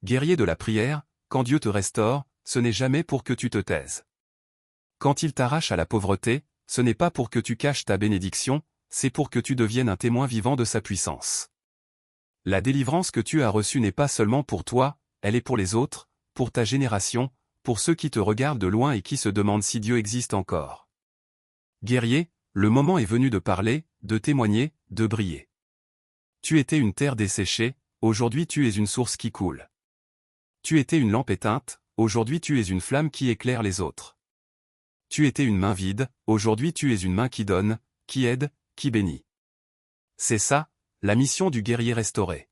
Guerrier de la prière, quand Dieu te restaure, ce n'est jamais pour que tu te taises. Quand il t'arrache à la pauvreté, ce n'est pas pour que tu caches ta bénédiction, c'est pour que tu deviennes un témoin vivant de sa puissance. La délivrance que tu as reçue n'est pas seulement pour toi, elle est pour les autres, pour ta génération, pour ceux qui te regardent de loin et qui se demandent si Dieu existe encore. Guerrier, le moment est venu de parler, de témoigner, de briller. Tu étais une terre desséchée, aujourd'hui tu es une source qui coule. Tu étais une lampe éteinte, aujourd'hui tu es une flamme qui éclaire les autres. Tu étais une main vide, aujourd'hui tu es une main qui donne, qui aide, qui bénit. C'est ça, la mission du guerrier restauré.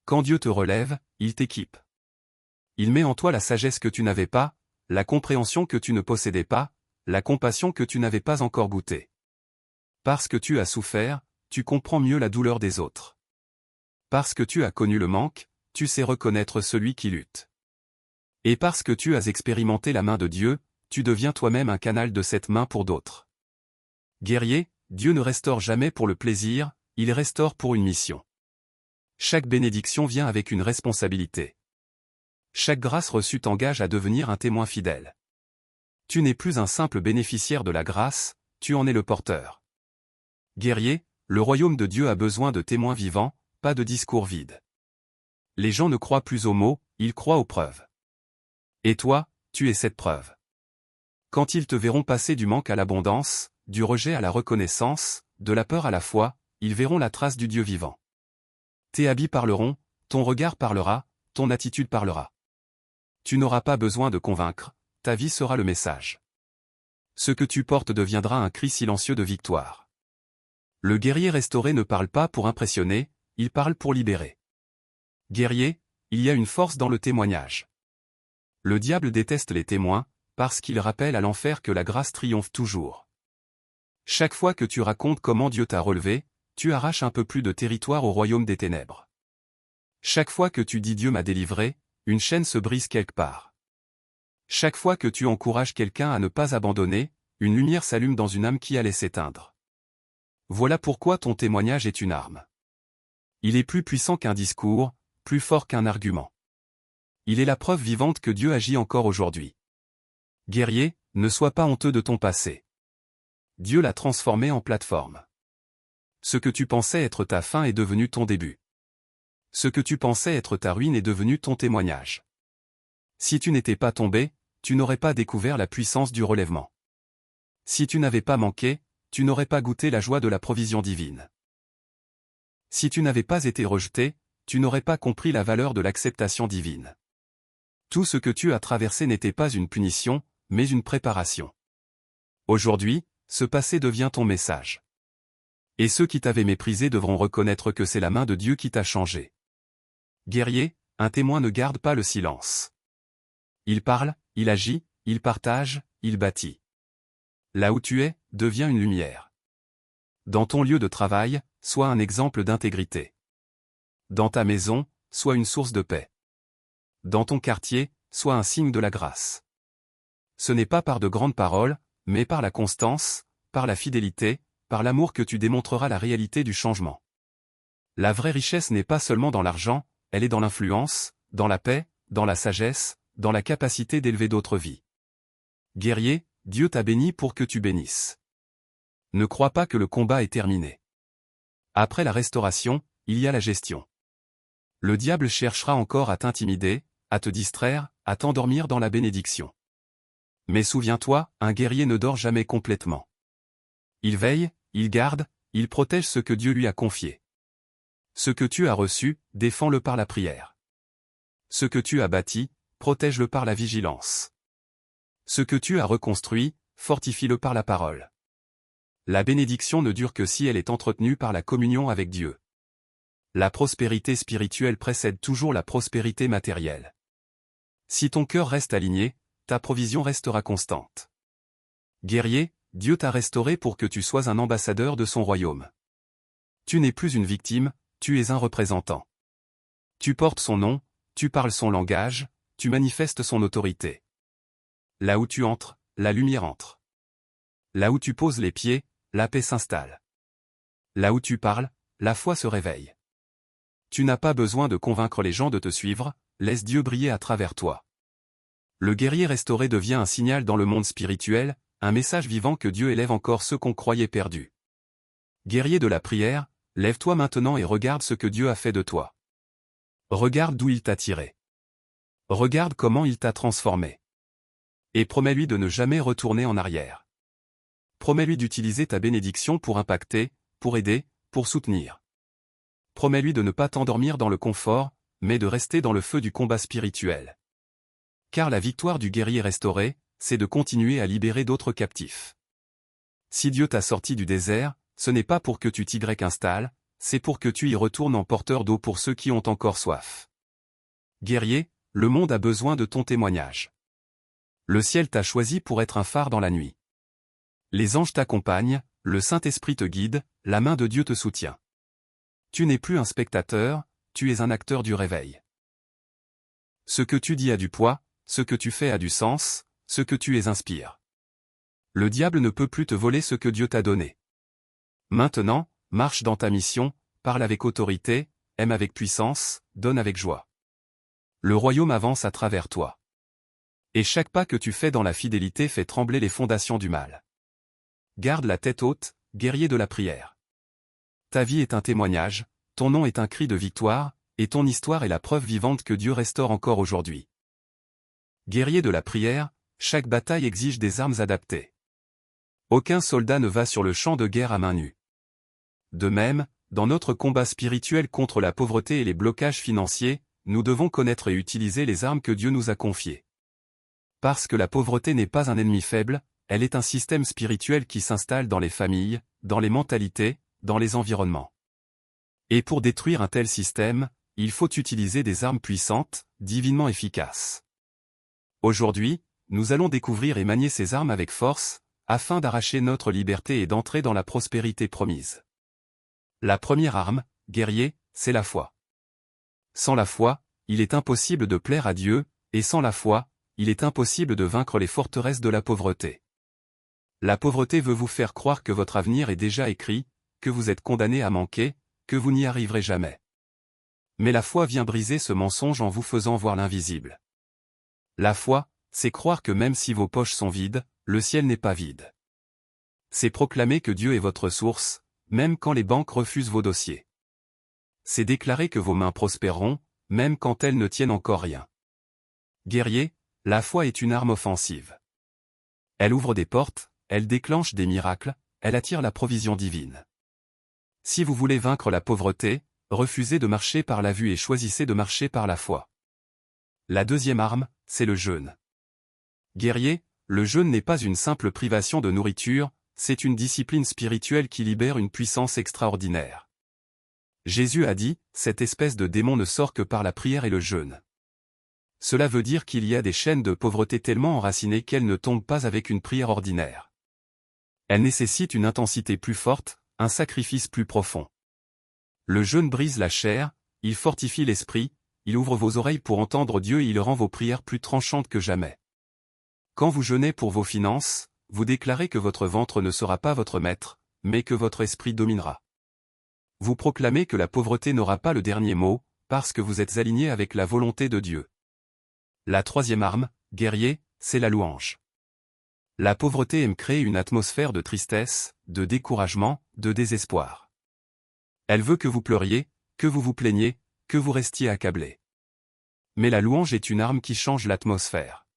Quand Dieu te relève, il t'équipe. Il met en toi la sagesse que tu n'avais pas, la compréhension que tu ne possédais pas, la compassion que tu n'avais pas encore goûtée. Parce que tu as souffert, tu comprends mieux la douleur des autres. Parce que tu as connu le manque, tu sais reconnaître celui qui lutte. Et parce que tu as expérimenté la main de Dieu, tu deviens toi-même un canal de cette main pour d'autres. Guerrier, Dieu ne restaure jamais pour le plaisir, il restaure pour une mission. Chaque bénédiction vient avec une responsabilité. Chaque grâce reçue t'engage à devenir un témoin fidèle. Tu n'es plus un simple bénéficiaire de la grâce, tu en es le porteur. Guerrier, le royaume de Dieu a besoin de témoins vivants, pas de discours vides. Les gens ne croient plus aux mots, ils croient aux preuves. Et toi, tu es cette preuve. Quand ils te verront passer du manque à l'abondance, du rejet à la reconnaissance, de la peur à la foi, ils verront la trace du Dieu vivant. Tes habits parleront, ton regard parlera, ton attitude parlera. Tu n'auras pas besoin de convaincre, ta vie sera le message. Ce que tu portes deviendra un cri silencieux de victoire. Le guerrier restauré ne parle pas pour impressionner, il parle pour libérer. Guerrier, il y a une force dans le témoignage. Le diable déteste les témoins, parce qu'il rappelle à l'enfer que la grâce triomphe toujours. Chaque fois que tu racontes comment Dieu t'a relevé, tu arraches un peu plus de territoire au royaume des ténèbres. Chaque fois que tu dis Dieu m'a délivré, une chaîne se brise quelque part. Chaque fois que tu encourages quelqu'un à ne pas abandonner, une lumière s'allume dans une âme qui allait s'éteindre. Voilà pourquoi ton témoignage est une arme. Il est plus puissant qu'un discours, plus fort qu'un argument. Il est la preuve vivante que Dieu agit encore aujourd'hui. Guerrier, ne sois pas honteux de ton passé. Dieu l'a transformé en plateforme. Ce que tu pensais être ta fin est devenu ton début. Ce que tu pensais être ta ruine est devenu ton témoignage. Si tu n'étais pas tombé, tu n'aurais pas découvert la puissance du relèvement. Si tu n'avais pas manqué, tu n'aurais pas goûté la joie de la provision divine. Si tu n'avais pas été rejeté, tu n'aurais pas compris la valeur de l'acceptation divine. Tout ce que tu as traversé n'était pas une punition, mais une préparation. Aujourd'hui, ce passé devient ton message. Et ceux qui t'avaient méprisé devront reconnaître que c'est la main de Dieu qui t'a changé. Guerrier, un témoin ne garde pas le silence. Il parle, il agit, il partage, il bâtit. Là où tu es, deviens une lumière. Dans ton lieu de travail, sois un exemple d'intégrité. Dans ta maison, sois une source de paix. Dans ton quartier, sois un signe de la grâce. Ce n'est pas par de grandes paroles, mais par la constance, par la fidélité, par l'amour que tu démontreras la réalité du changement. La vraie richesse n'est pas seulement dans l'argent, elle est dans l'influence, dans la paix, dans la sagesse, dans la capacité d'élever d'autres vies. Guerrier, Dieu t'a béni pour que tu bénisses. Ne crois pas que le combat est terminé. Après la restauration, il y a la gestion. Le diable cherchera encore à t'intimider, à te distraire, à t'endormir dans la bénédiction. Mais souviens-toi, un guerrier ne dort jamais complètement. Il veille, il garde, il protège ce que Dieu lui a confié. Ce que tu as reçu, défends-le par la prière. Ce que tu as bâti, protège-le par la vigilance. Ce que tu as reconstruit, fortifie-le par la parole. La bénédiction ne dure que si elle est entretenue par la communion avec Dieu. La prospérité spirituelle précède toujours la prospérité matérielle. Si ton cœur reste aligné, ta provision restera constante. Guerrier, Dieu t'a restauré pour que tu sois un ambassadeur de son royaume. Tu n'es plus une victime, tu es un représentant. Tu portes son nom, tu parles son langage, tu manifestes son autorité. Là où tu entres, la lumière entre. Là où tu poses les pieds, la paix s'installe. Là où tu parles, la foi se réveille. Tu n'as pas besoin de convaincre les gens de te suivre, laisse Dieu briller à travers toi. Le guerrier restauré devient un signal dans le monde spirituel, un message vivant que Dieu élève encore ceux qu'on croyait perdus. Guerrier de la prière, lève-toi maintenant et regarde ce que Dieu a fait de toi. Regarde d'où il t'a tiré. Regarde comment il t'a transformé. Et promets-lui de ne jamais retourner en arrière. Promets-lui d'utiliser ta bénédiction pour impacter, pour aider, pour soutenir. Promets-lui de ne pas t'endormir dans le confort, mais de rester dans le feu du combat spirituel. Car la victoire du guerrier restauré, c'est de continuer à libérer d'autres captifs. Si Dieu t'a sorti du désert, ce n'est pas pour que tu t'y installes, c'est pour que tu y retournes en porteur d'eau pour ceux qui ont encore soif. Guerrier, le monde a besoin de ton témoignage. Le ciel t'a choisi pour être un phare dans la nuit. Les anges t'accompagnent, le Saint-Esprit te guide, la main de Dieu te soutient. Tu n'es plus un spectateur, tu es un acteur du réveil. Ce que tu dis a du poids, ce que tu fais a du sens, ce que tu es inspire. Le diable ne peut plus te voler ce que Dieu t'a donné. Maintenant, marche dans ta mission, parle avec autorité, aime avec puissance, donne avec joie. Le royaume avance à travers toi. Et chaque pas que tu fais dans la fidélité fait trembler les fondations du mal. Garde la tête haute, guerrier de la prière. Ta vie est un témoignage, ton nom est un cri de victoire, et ton histoire est la preuve vivante que Dieu restaure encore aujourd'hui. Guerrier de la prière, chaque bataille exige des armes adaptées. Aucun soldat ne va sur le champ de guerre à main nue. De même, dans notre combat spirituel contre la pauvreté et les blocages financiers, nous devons connaître et utiliser les armes que Dieu nous a confiées. Parce que la pauvreté n'est pas un ennemi faible, elle est un système spirituel qui s'installe dans les familles, dans les mentalités, dans les environnements. Et pour détruire un tel système, il faut utiliser des armes puissantes, divinement efficaces. Aujourd'hui, nous allons découvrir et manier ces armes avec force, afin d'arracher notre liberté et d'entrer dans la prospérité promise. La première arme, guerrier, c'est la foi. Sans la foi, il est impossible de plaire à Dieu, et sans la foi, il est impossible de vaincre les forteresses de la pauvreté. La pauvreté veut vous faire croire que votre avenir est déjà écrit, que vous êtes condamné à manquer, que vous n'y arriverez jamais. Mais la foi vient briser ce mensonge en vous faisant voir l'invisible. La foi, c'est croire que même si vos poches sont vides, le ciel n'est pas vide. C'est proclamer que Dieu est votre source, même quand les banques refusent vos dossiers. C'est déclarer que vos mains prospéreront, même quand elles ne tiennent encore rien. Guerrier, la foi est une arme offensive. Elle ouvre des portes, elle déclenche des miracles, elle attire la provision divine. Si vous voulez vaincre la pauvreté, refusez de marcher par la vue et choisissez de marcher par la foi. La deuxième arme, c'est le jeûne. Guerrier, le jeûne n'est pas une simple privation de nourriture, c'est une discipline spirituelle qui libère une puissance extraordinaire. Jésus a dit, cette espèce de démon ne sort que par la prière et le jeûne. Cela veut dire qu'il y a des chaînes de pauvreté tellement enracinées qu'elles ne tombent pas avec une prière ordinaire. Elles nécessitent une intensité plus forte, un sacrifice plus profond. Le jeûne brise la chair, il fortifie l'esprit, il ouvre vos oreilles pour entendre Dieu et il rend vos prières plus tranchantes que jamais. Quand vous jeûnez pour vos finances, vous déclarez que votre ventre ne sera pas votre maître, mais que votre esprit dominera. Vous proclamez que la pauvreté n'aura pas le dernier mot, parce que vous êtes aligné avec la volonté de Dieu. La troisième arme, guerrier, c'est la louange. La pauvreté aime créer une atmosphère de tristesse, de découragement, de désespoir. Elle veut que vous pleuriez, que vous vous plaigniez, que vous restiez accablé. Mais la louange est une arme qui change l'atmosphère.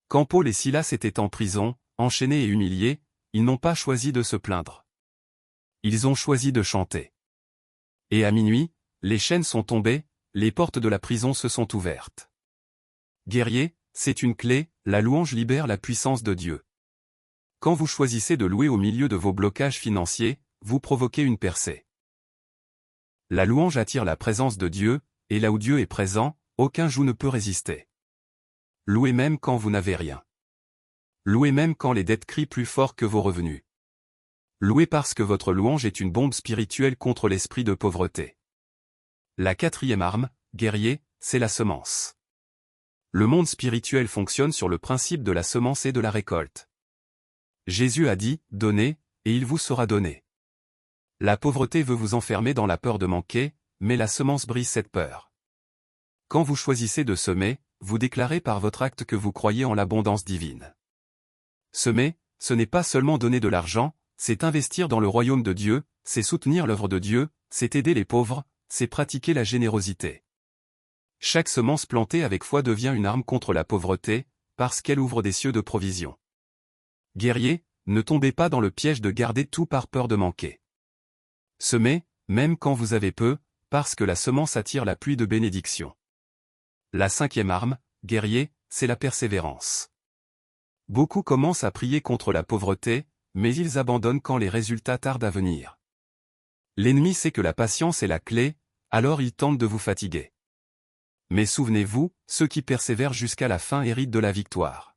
Quand Paul et Silas étaient en prison, enchaînés et humiliés, ils n'ont pas choisi de se plaindre. Ils ont choisi de chanter. Et à minuit, les chaînes sont tombées, les portes de la prison se sont ouvertes. Guerrier, c'est une clé, la louange libère la puissance de Dieu. Quand vous choisissez de louer au milieu de vos blocages financiers, vous provoquez une percée. La louange attire la présence de Dieu, et là où Dieu est présent, aucun joug ne peut résister. Louez même quand vous n'avez rien. Louez même quand les dettes crient plus fort que vos revenus. Louez parce que votre louange est une bombe spirituelle contre l'esprit de pauvreté. La quatrième arme, guerrier, c'est la semence. Le monde spirituel fonctionne sur le principe de la semence et de la récolte. Jésus a dit, « Donnez, et il vous sera donné ». La pauvreté veut vous enfermer dans la peur de manquer, mais la semence brise cette peur. Quand vous choisissez de semer, vous déclarez par votre acte que vous croyez en l'abondance divine. Semer, ce n'est pas seulement donner de l'argent, c'est investir dans le royaume de Dieu, c'est soutenir l'œuvre de Dieu, c'est aider les pauvres, c'est pratiquer la générosité. Chaque semence plantée avec foi devient une arme contre la pauvreté, parce qu'elle ouvre des cieux de provision. Guerriers, ne tombez pas dans le piège de garder tout par peur de manquer. Semez, même quand vous avez peu, parce que la semence attire la pluie de bénédiction. La 5e arme, guerrier, c'est la persévérance. Beaucoup commencent à prier contre la pauvreté, mais ils abandonnent quand les résultats tardent à venir. L'ennemi sait que la patience est la clé, alors il tente de vous fatiguer. Mais souvenez-vous, ceux qui persévèrent jusqu'à la fin héritent de la victoire.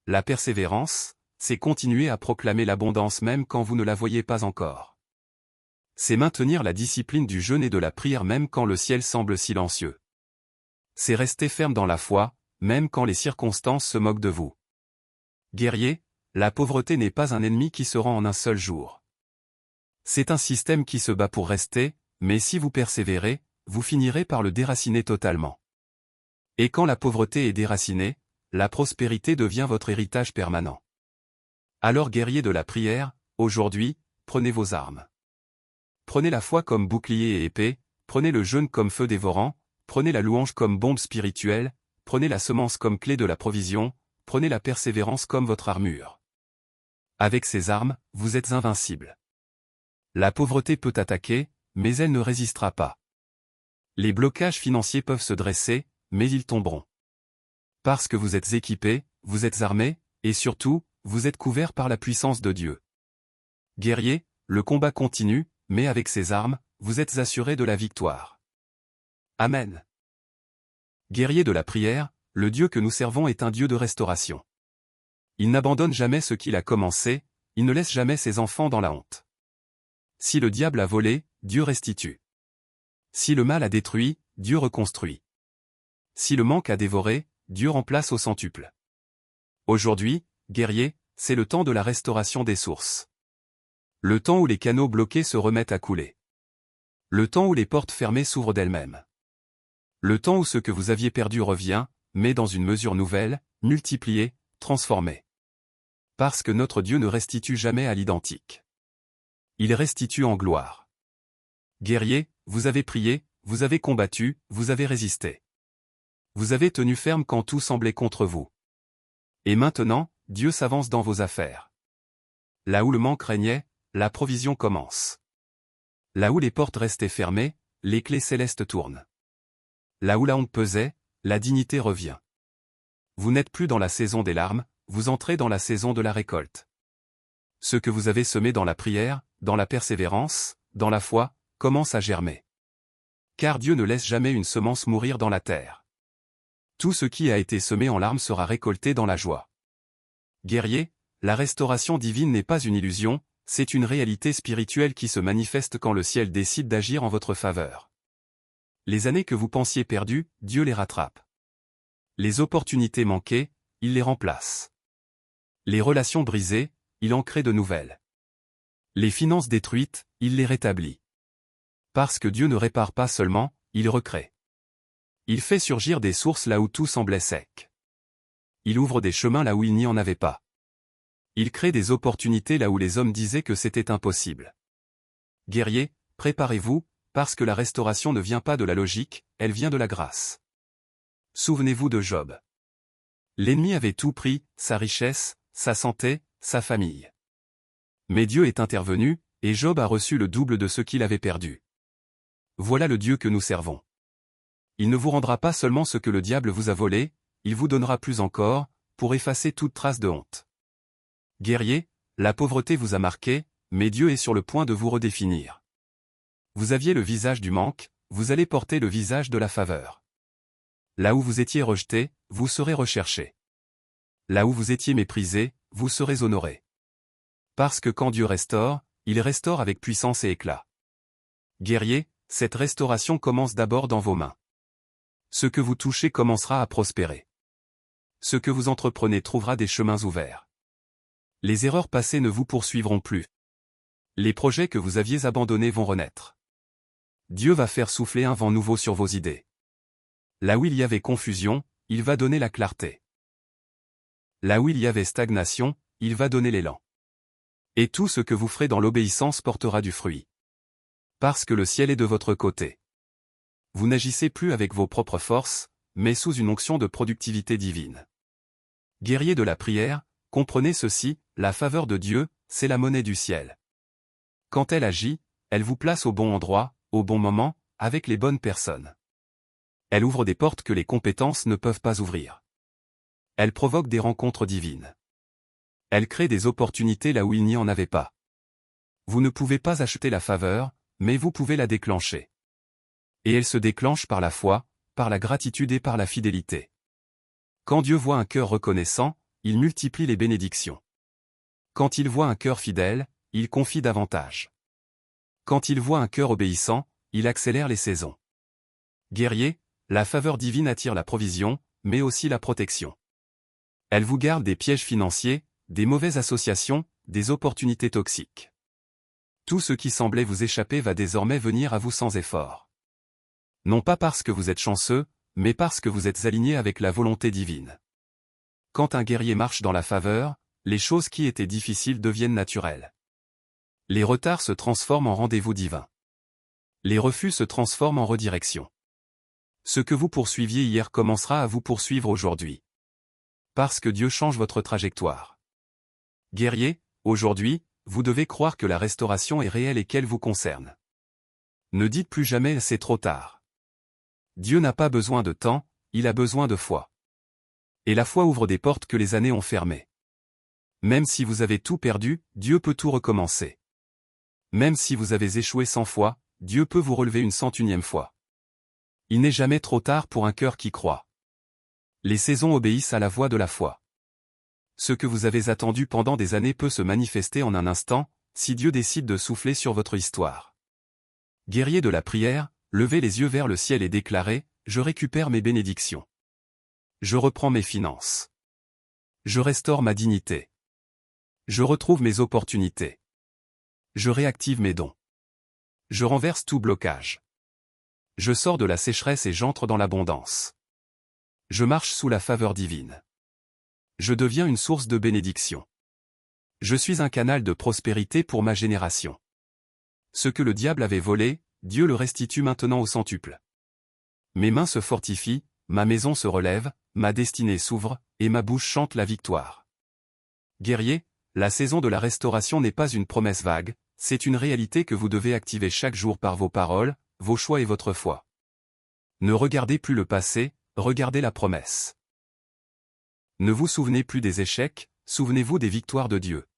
La persévérance, c'est continuer à proclamer l'abondance même quand vous ne la voyez pas encore. C'est maintenir la discipline du jeûne et de la prière même quand le ciel semble silencieux. C'est rester ferme dans la foi, même quand les circonstances se moquent de vous. Guerrier, la pauvreté n'est pas un ennemi qui se rend en un seul jour. C'est un système qui se bat pour rester, mais si vous persévérez, vous finirez par le déraciner totalement. Et quand la pauvreté est déracinée, la prospérité devient votre héritage permanent. Alors guerrier de la prière, aujourd'hui, prenez vos armes. Prenez la foi comme bouclier et épée, prenez le jeûne comme feu dévorant, prenez la louange comme bombe spirituelle, prenez la semence comme clé de la provision, prenez la persévérance comme votre armure. Avec ces armes, vous êtes invincible. La pauvreté peut attaquer, mais elle ne résistera pas. Les blocages financiers peuvent se dresser, mais ils tomberont. Parce que vous êtes équipés, vous êtes armés, et surtout, vous êtes couverts par la puissance de Dieu. Guerrier, le combat continue, mais avec ces armes, vous êtes assurés de la victoire. Amen. Guerrier de la prière, le Dieu que nous servons est un Dieu de restauration. Il n'abandonne jamais ce qu'il a commencé, il ne laisse jamais ses enfants dans la honte. Si le diable a volé, Dieu restitue. Si le mal a détruit, Dieu reconstruit. Si le manque a dévoré, Dieu remplace au centuple. Aujourd'hui, guerrier, c'est le temps de la restauration des sources. Le temps où les canaux bloqués se remettent à couler. Le temps où les portes fermées s'ouvrent d'elles-mêmes. Le temps où ce que vous aviez perdu revient, mais dans une mesure nouvelle, multipliée, transformée. Parce que notre Dieu ne restitue jamais à l'identique. Il restitue en gloire. Guerrier, vous avez prié, vous avez combattu, vous avez résisté. Vous avez tenu ferme quand tout semblait contre vous. Et maintenant, Dieu s'avance dans vos affaires. Là où le manque régnait, la provision commence. Là où les portes restaient fermées, les clés célestes tournent. Là où la honte pesait, la dignité revient. Vous n'êtes plus dans la saison des larmes, vous entrez dans la saison de la récolte. Ce que vous avez semé dans la prière, dans la persévérance, dans la foi, commence à germer. Car Dieu ne laisse jamais une semence mourir dans la terre. Tout ce qui a été semé en larmes sera récolté dans la joie. Guerrier, la restauration divine n'est pas une illusion, c'est une réalité spirituelle qui se manifeste quand le ciel décide d'agir en votre faveur. Les années que vous pensiez perdues, Dieu les rattrape. Les opportunités manquées, il les remplace. Les relations brisées, il en crée de nouvelles. Les finances détruites, il les rétablit. Parce que Dieu ne répare pas seulement, il recrée. Il fait surgir des sources là où tout semblait sec. Il ouvre des chemins là où il n'y en avait pas. Il crée des opportunités là où les hommes disaient que c'était impossible. Guerrier, préparez-vous, parce que la restauration ne vient pas de la logique, elle vient de la grâce. Souvenez-vous de Job. L'ennemi avait tout pris, sa richesse, sa santé, sa famille. Mais Dieu est intervenu, et Job a reçu le double de ce qu'il avait perdu. Voilà le Dieu que nous servons. Il ne vous rendra pas seulement ce que le diable vous a volé, il vous donnera plus encore, pour effacer toute trace de honte. Guerrier, la pauvreté vous a marqué, mais Dieu est sur le point de vous redéfinir. Vous aviez le visage du manque, vous allez porter le visage de la faveur. Là où vous étiez rejeté, vous serez recherché. Là où vous étiez méprisé, vous serez honoré. Parce que quand Dieu restaure, il restaure avec puissance et éclat. Guerrier, cette restauration commence d'abord dans vos mains. Ce que vous touchez commencera à prospérer. Ce que vous entreprenez trouvera des chemins ouverts. Les erreurs passées ne vous poursuivront plus. Les projets que vous aviez abandonnés vont renaître. Dieu va faire souffler un vent nouveau sur vos idées. Là où il y avait confusion, il va donner la clarté. Là où il y avait stagnation, il va donner l'élan. Et tout ce que vous ferez dans l'obéissance portera du fruit. Parce que le ciel est de votre côté. Vous n'agissez plus avec vos propres forces, mais sous une onction de productivité divine. Guerrier de la prière, comprenez ceci, la faveur de Dieu, c'est la monnaie du ciel. Quand elle agit, elle vous place au bon endroit, au bon moment, avec les bonnes personnes. Elle ouvre des portes que les compétences ne peuvent pas ouvrir. Elle provoque des rencontres divines. Elle crée des opportunités là où il n'y en avait pas. Vous ne pouvez pas acheter la faveur, mais vous pouvez la déclencher. Et elle se déclenche par la foi, par la gratitude et par la fidélité. Quand Dieu voit un cœur reconnaissant, il multiplie les bénédictions. Quand il voit un cœur fidèle, il confie davantage. Quand il voit un cœur obéissant, il accélère les saisons. Guerrier, la faveur divine attire la provision, mais aussi la protection. Elle vous garde des pièges financiers, des mauvaises associations, des opportunités toxiques. Tout ce qui semblait vous échapper va désormais venir à vous sans effort. Non pas parce que vous êtes chanceux, mais parce que vous êtes aligné avec la volonté divine. Quand un guerrier marche dans la faveur, les choses qui étaient difficiles deviennent naturelles. Les retards se transforment en rendez-vous divins. Les refus se transforment en redirection. Ce que vous poursuiviez hier commencera à vous poursuivre aujourd'hui. Parce que Dieu change votre trajectoire. Guerrier, aujourd'hui, vous devez croire que la restauration est réelle et qu'elle vous concerne. Ne dites plus jamais « c'est trop tard ». Dieu n'a pas besoin de temps, il a besoin de foi. Et la foi ouvre des portes que les années ont fermées. Même si vous avez tout perdu, Dieu peut tout recommencer. Même si vous avez échoué 100 fois, Dieu peut vous relever une 101e fois. Il n'est jamais trop tard pour un cœur qui croit. Les saisons obéissent à la voix de la foi. Ce que vous avez attendu pendant des années peut se manifester en un instant, si Dieu décide de souffler sur votre histoire. Guerrier de la prière, levez les yeux vers le ciel et déclarez « Je récupère mes bénédictions. Je reprends mes finances. Je restaure ma dignité. Je retrouve mes opportunités. Je réactive mes dons. Je renverse tout blocage. Je sors de la sécheresse et j'entre dans l'abondance. Je marche sous la faveur divine. Je deviens une source de bénédiction. Je suis un canal de prospérité pour ma génération. Ce que le diable avait volé, Dieu le restitue maintenant au centuple. Mes mains se fortifient, ma maison se relève, ma destinée s'ouvre, et ma bouche chante la victoire. Guerrier, la saison de la restauration n'est pas une promesse vague, c'est une réalité que vous devez activer chaque jour par vos paroles, vos choix et votre foi. Ne regardez plus le passé, regardez la promesse. Ne vous souvenez plus des échecs, souvenez-vous des victoires de Dieu.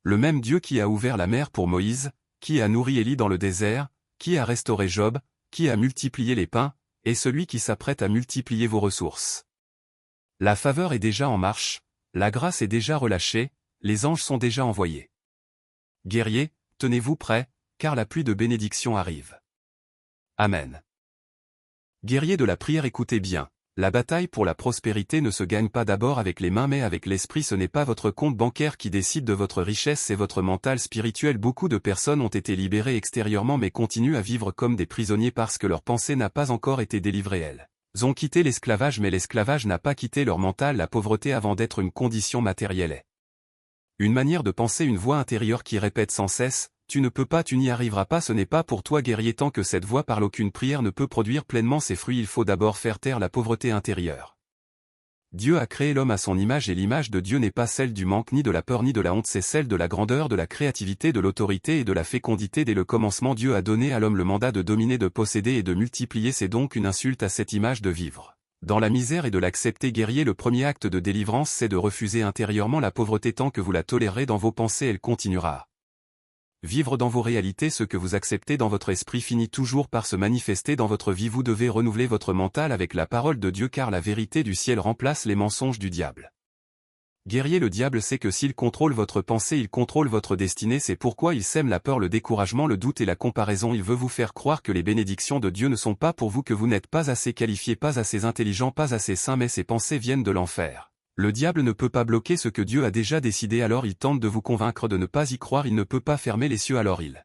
Le même Dieu qui a ouvert la mer pour Moïse, qui a nourri Élie dans le désert, qui a restauré Job, qui a multiplié les pains, est celui qui s'apprête à multiplier vos ressources. La faveur est déjà en marche, la grâce est déjà relâchée, les anges sont déjà envoyés. Guerriers, tenez-vous prêts, car la pluie de bénédiction arrive. Amen. Guerriers de la prière, écoutez bien. La bataille pour la prospérité ne se gagne pas d'abord avec les mains mais avec l'esprit. Ce n'est pas votre compte bancaire qui décide de votre richesse, c'est votre mental spirituel. Beaucoup de personnes ont été libérées extérieurement mais continuent à vivre comme des prisonniers parce que leur pensée n'a pas encore été délivrée. Elles ont quitté l'esclavage mais l'esclavage n'a pas quitté leur mental. La pauvreté avant d'être une condition matérielle est une manière de penser, une voix intérieure qui répète sans cesse « Tu ne peux pas, tu n'y arriveras pas, ce n'est pas pour toi guerrier ». Tant que cette voix parle, aucune prière ne peut produire pleinement ses fruits. Il faut d'abord faire taire la pauvreté intérieure. Dieu a créé l'homme à son image et l'image de Dieu n'est pas celle du manque ni de la peur ni de la honte, c'est celle de la grandeur, de la créativité, de l'autorité et de la fécondité. Dès le commencement, Dieu a donné à l'homme le mandat de dominer, de posséder et de multiplier. C'est donc une insulte à cette image de vivre dans la misère et de l'accepter. Guerrier, le premier acte de délivrance, c'est de refuser intérieurement la pauvreté. Tant que vous la tolérez dans vos pensées, elle continuera. Vivre dans vos réalités, ce que vous acceptez dans votre esprit finit toujours par se manifester dans votre vie. Vous devez renouveler votre mental avec la parole de Dieu car la vérité du ciel remplace les mensonges du diable. Guerrier, le diable sait que s'il contrôle votre pensée, il contrôle votre destinée. C'est pourquoi il sème la peur, le découragement, le doute et la comparaison. Il veut vous faire croire que les bénédictions de Dieu ne sont pas pour vous, que vous n'êtes pas assez qualifié, pas assez intelligent, pas assez saint, mais ces pensées viennent de l'enfer. Le diable ne peut pas bloquer ce que Dieu a déjà décidé, alors il tente de vous convaincre de ne pas y croire. Il ne peut pas fermer les cieux, alors il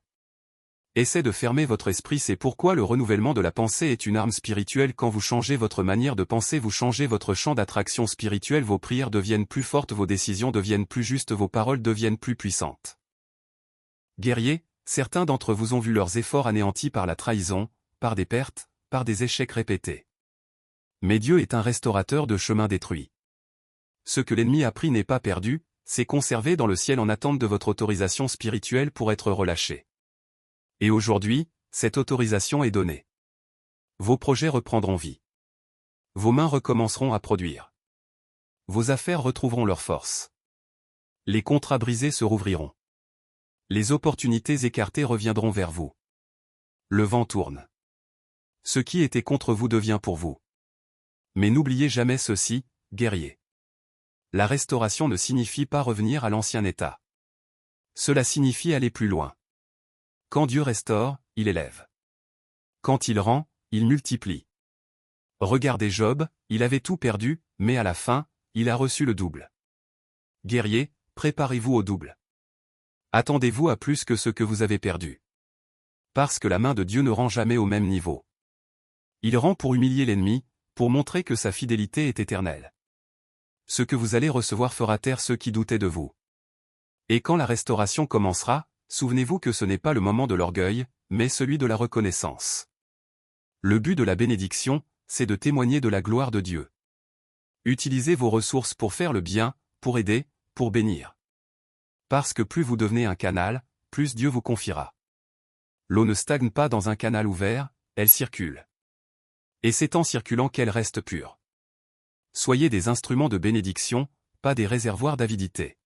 Essaie de fermer votre esprit, c'est pourquoi le renouvellement de la pensée est une arme spirituelle. Quand vous changez votre manière de penser, vous changez votre champ d'attraction spirituelle, vos prières deviennent plus fortes, vos décisions deviennent plus justes, vos paroles deviennent plus puissantes. Guerriers, certains d'entre vous ont vu leurs efforts anéantis par la trahison, par des pertes, par des échecs répétés. Mais Dieu est un restaurateur de chemins détruits. Ce que l'ennemi a pris n'est pas perdu, c'est conservé dans le ciel en attente de votre autorisation spirituelle pour être relâché. Et aujourd'hui, cette autorisation est donnée. Vos projets reprendront vie. Vos mains recommenceront à produire. Vos affaires retrouveront leur force. Les contrats brisés se rouvriront. Les opportunités écartées reviendront vers vous. Le vent tourne. Ce qui était contre vous devient pour vous. Mais n'oubliez jamais ceci, guerriers. La restauration ne signifie pas revenir à l'ancien état. Cela signifie aller plus loin. Quand Dieu restaure, il élève. Quand il rend, il multiplie. Regardez Job, il avait tout perdu, mais à la fin, il a reçu le double. Guerriers, préparez-vous au double. Attendez-vous à plus que ce que vous avez perdu. Parce que la main de Dieu ne rend jamais au même niveau. Il rend pour humilier l'ennemi, pour montrer que sa fidélité est éternelle. Ce que vous allez recevoir fera taire ceux qui doutaient de vous. Et quand la restauration commencera, souvenez-vous que ce n'est pas le moment de l'orgueil, mais celui de la reconnaissance. Le but de la bénédiction, c'est de témoigner de la gloire de Dieu. Utilisez vos ressources pour faire le bien, pour aider, pour bénir. Parce que plus vous devenez un canal, plus Dieu vous confiera. L'eau ne stagne pas dans un canal ouvert, elle circule. Et c'est en circulant qu'elle reste pure. Soyez des instruments de bénédiction, pas des réservoirs d'avidité.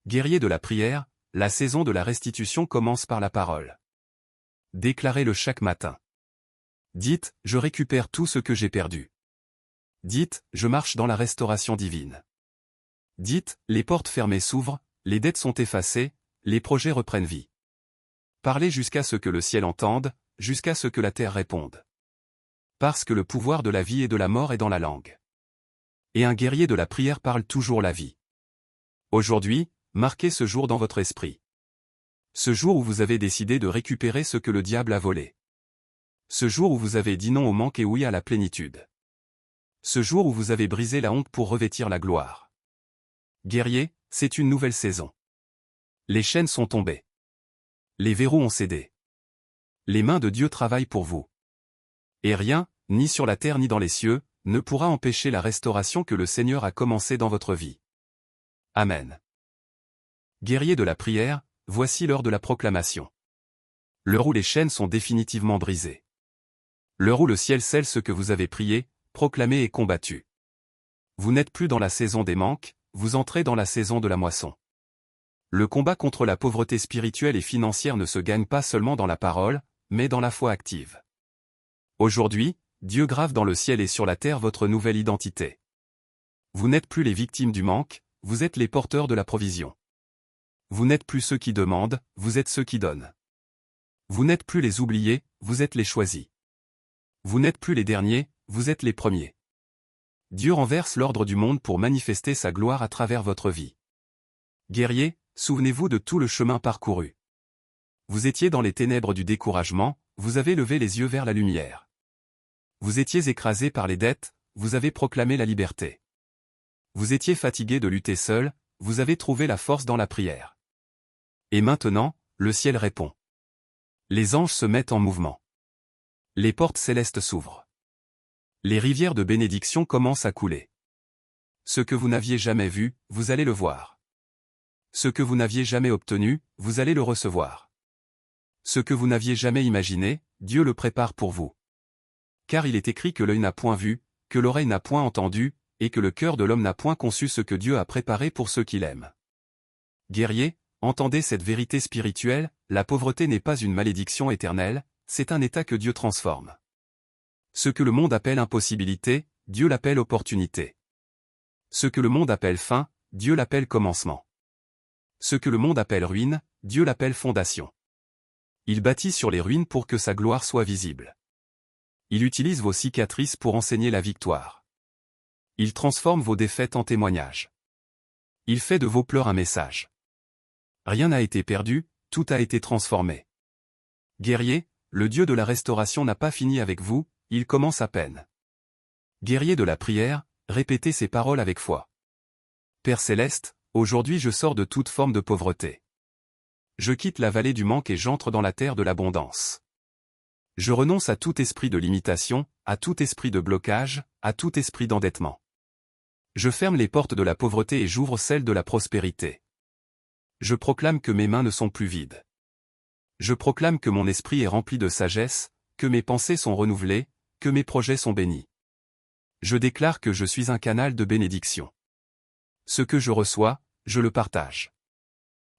Guerriers de la prière, la saison de la restitution commence par la parole. Déclarez-le chaque matin. Dites, je récupère tout ce que j'ai perdu. Dites, je marche dans la restauration divine. Dites, les portes fermées s'ouvrent, les dettes sont effacées, les projets reprennent vie. Parlez jusqu'à ce que le ciel entende, jusqu'à ce que la terre réponde. Parce que le pouvoir de la vie et de la mort est dans la langue. Et un guerrier de la prière parle toujours la vie. Aujourd'hui, marquez ce jour dans votre esprit. Ce jour où vous avez décidé de récupérer ce que le diable a volé. Ce jour où vous avez dit non au manque et oui à la plénitude. Ce jour où vous avez brisé la honte pour revêtir la gloire. Guerrier, c'est une nouvelle saison. Les chaînes sont tombées. Les verrous ont cédé. Les mains de Dieu travaillent pour vous. Et rien, ni sur la terre ni dans les cieux, ne pourra empêcher la restauration que le Seigneur a commencée dans votre vie. Amen. Guerriers de la prière, voici l'heure de la proclamation. L'heure où les chaînes sont définitivement brisées. L'heure où le ciel scelle ce que vous avez prié, proclamé et combattu. Vous n'êtes plus dans la saison des manques, vous entrez dans la saison de la moisson. Le combat contre la pauvreté spirituelle et financière ne se gagne pas seulement dans la parole, mais dans la foi active. Aujourd'hui, Dieu grave dans le ciel et sur la terre votre nouvelle identité. Vous n'êtes plus les victimes du manque, vous êtes les porteurs de la provision. Vous n'êtes plus ceux qui demandent, vous êtes ceux qui donnent. Vous n'êtes plus les oubliés, vous êtes les choisis. Vous n'êtes plus les derniers, vous êtes les premiers. Dieu renverse l'ordre du monde pour manifester sa gloire à travers votre vie. Guerriers, souvenez-vous de tout le chemin parcouru. Vous étiez dans les ténèbres du découragement, vous avez levé les yeux vers la lumière. Vous étiez écrasés par les dettes, vous avez proclamé la liberté. Vous étiez fatigués de lutter seul, vous avez trouvé la force dans la prière. Et maintenant, le ciel répond. Les anges se mettent en mouvement. Les portes célestes s'ouvrent. Les rivières de bénédiction commencent à couler. Ce que vous n'aviez jamais vu, vous allez le voir. Ce que vous n'aviez jamais obtenu, vous allez le recevoir. Ce que vous n'aviez jamais imaginé, Dieu le prépare pour vous. Car il est écrit que l'œil n'a point vu, que l'oreille n'a point entendu, et que le cœur de l'homme n'a point conçu ce que Dieu a préparé pour ceux qui l'aiment. Guerriers, entendez cette vérité spirituelle, la pauvreté n'est pas une malédiction éternelle, c'est un état que Dieu transforme. Ce que le monde appelle impossibilité, Dieu l'appelle opportunité. Ce que le monde appelle fin, Dieu l'appelle commencement. Ce que le monde appelle ruine, Dieu l'appelle fondation. Il bâtit sur les ruines pour que sa gloire soit visible. Il utilise vos cicatrices pour enseigner la victoire. Il transforme vos défaites en témoignages. Il fait de vos pleurs un message. Rien n'a été perdu, tout a été transformé. Guerrier, le Dieu de la restauration n'a pas fini avec vous, il commence à peine. Guerrier de la prière, répétez ces paroles avec foi. Père céleste, aujourd'hui je sors de toute forme de pauvreté. Je quitte la vallée du manque et j'entre dans la terre de l'abondance. Je renonce à tout esprit de limitation, à tout esprit de blocage, à tout esprit d'endettement. Je ferme les portes de la pauvreté et j'ouvre celles de la prospérité. Je proclame que mes mains ne sont plus vides. Je proclame que mon esprit est rempli de sagesse, que mes pensées sont renouvelées, que mes projets sont bénis. Je déclare que je suis un canal de bénédiction. Ce que je reçois, je le partage.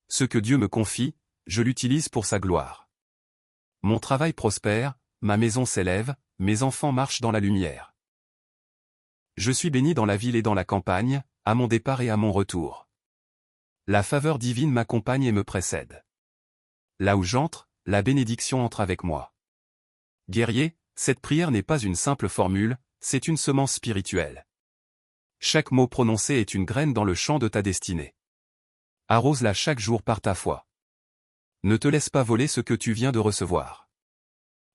Ce que Dieu me confie, je l'utilise pour sa gloire. Mon travail prospère, ma maison s'élève, mes enfants marchent dans la lumière. Je suis béni dans la ville et dans la campagne, à mon départ et à mon retour. La faveur divine m'accompagne et me précède. Là où j'entre, la bénédiction entre avec moi. Guerrier, cette prière n'est pas une simple formule, c'est une semence spirituelle. Chaque mot prononcé est une graine dans le champ de ta destinée. Arrose-la chaque jour par ta foi. Ne te laisse pas voler ce que tu viens de recevoir.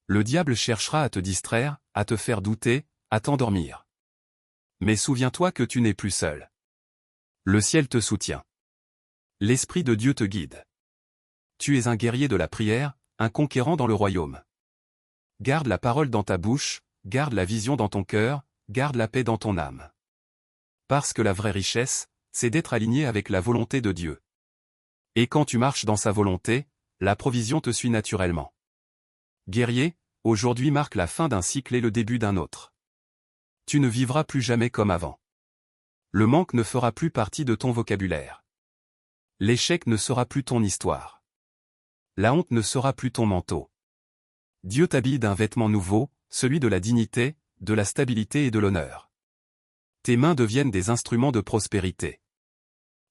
Le diable cherchera à te distraire, à te faire douter, à t'endormir. Mais souviens-toi que tu n'es plus seul. Le ciel te soutient. L'Esprit de Dieu te guide. Tu es un guerrier de la prière, un conquérant dans le royaume. Garde la parole dans ta bouche, garde la vision dans ton cœur, garde la paix dans ton âme. Parce que la vraie richesse, c'est d'être aligné avec la volonté de Dieu. Et quand tu marches dans sa volonté, la provision te suit naturellement. Guerrier, aujourd'hui marque la fin d'un cycle et le début d'un autre. Tu ne vivras plus jamais comme avant. Le manque ne fera plus partie de ton vocabulaire. L'échec ne sera plus ton histoire. La honte ne sera plus ton manteau. Dieu t'habille d'un vêtement nouveau, celui de la dignité, de la stabilité et de l'honneur. Tes mains deviennent des instruments de prospérité.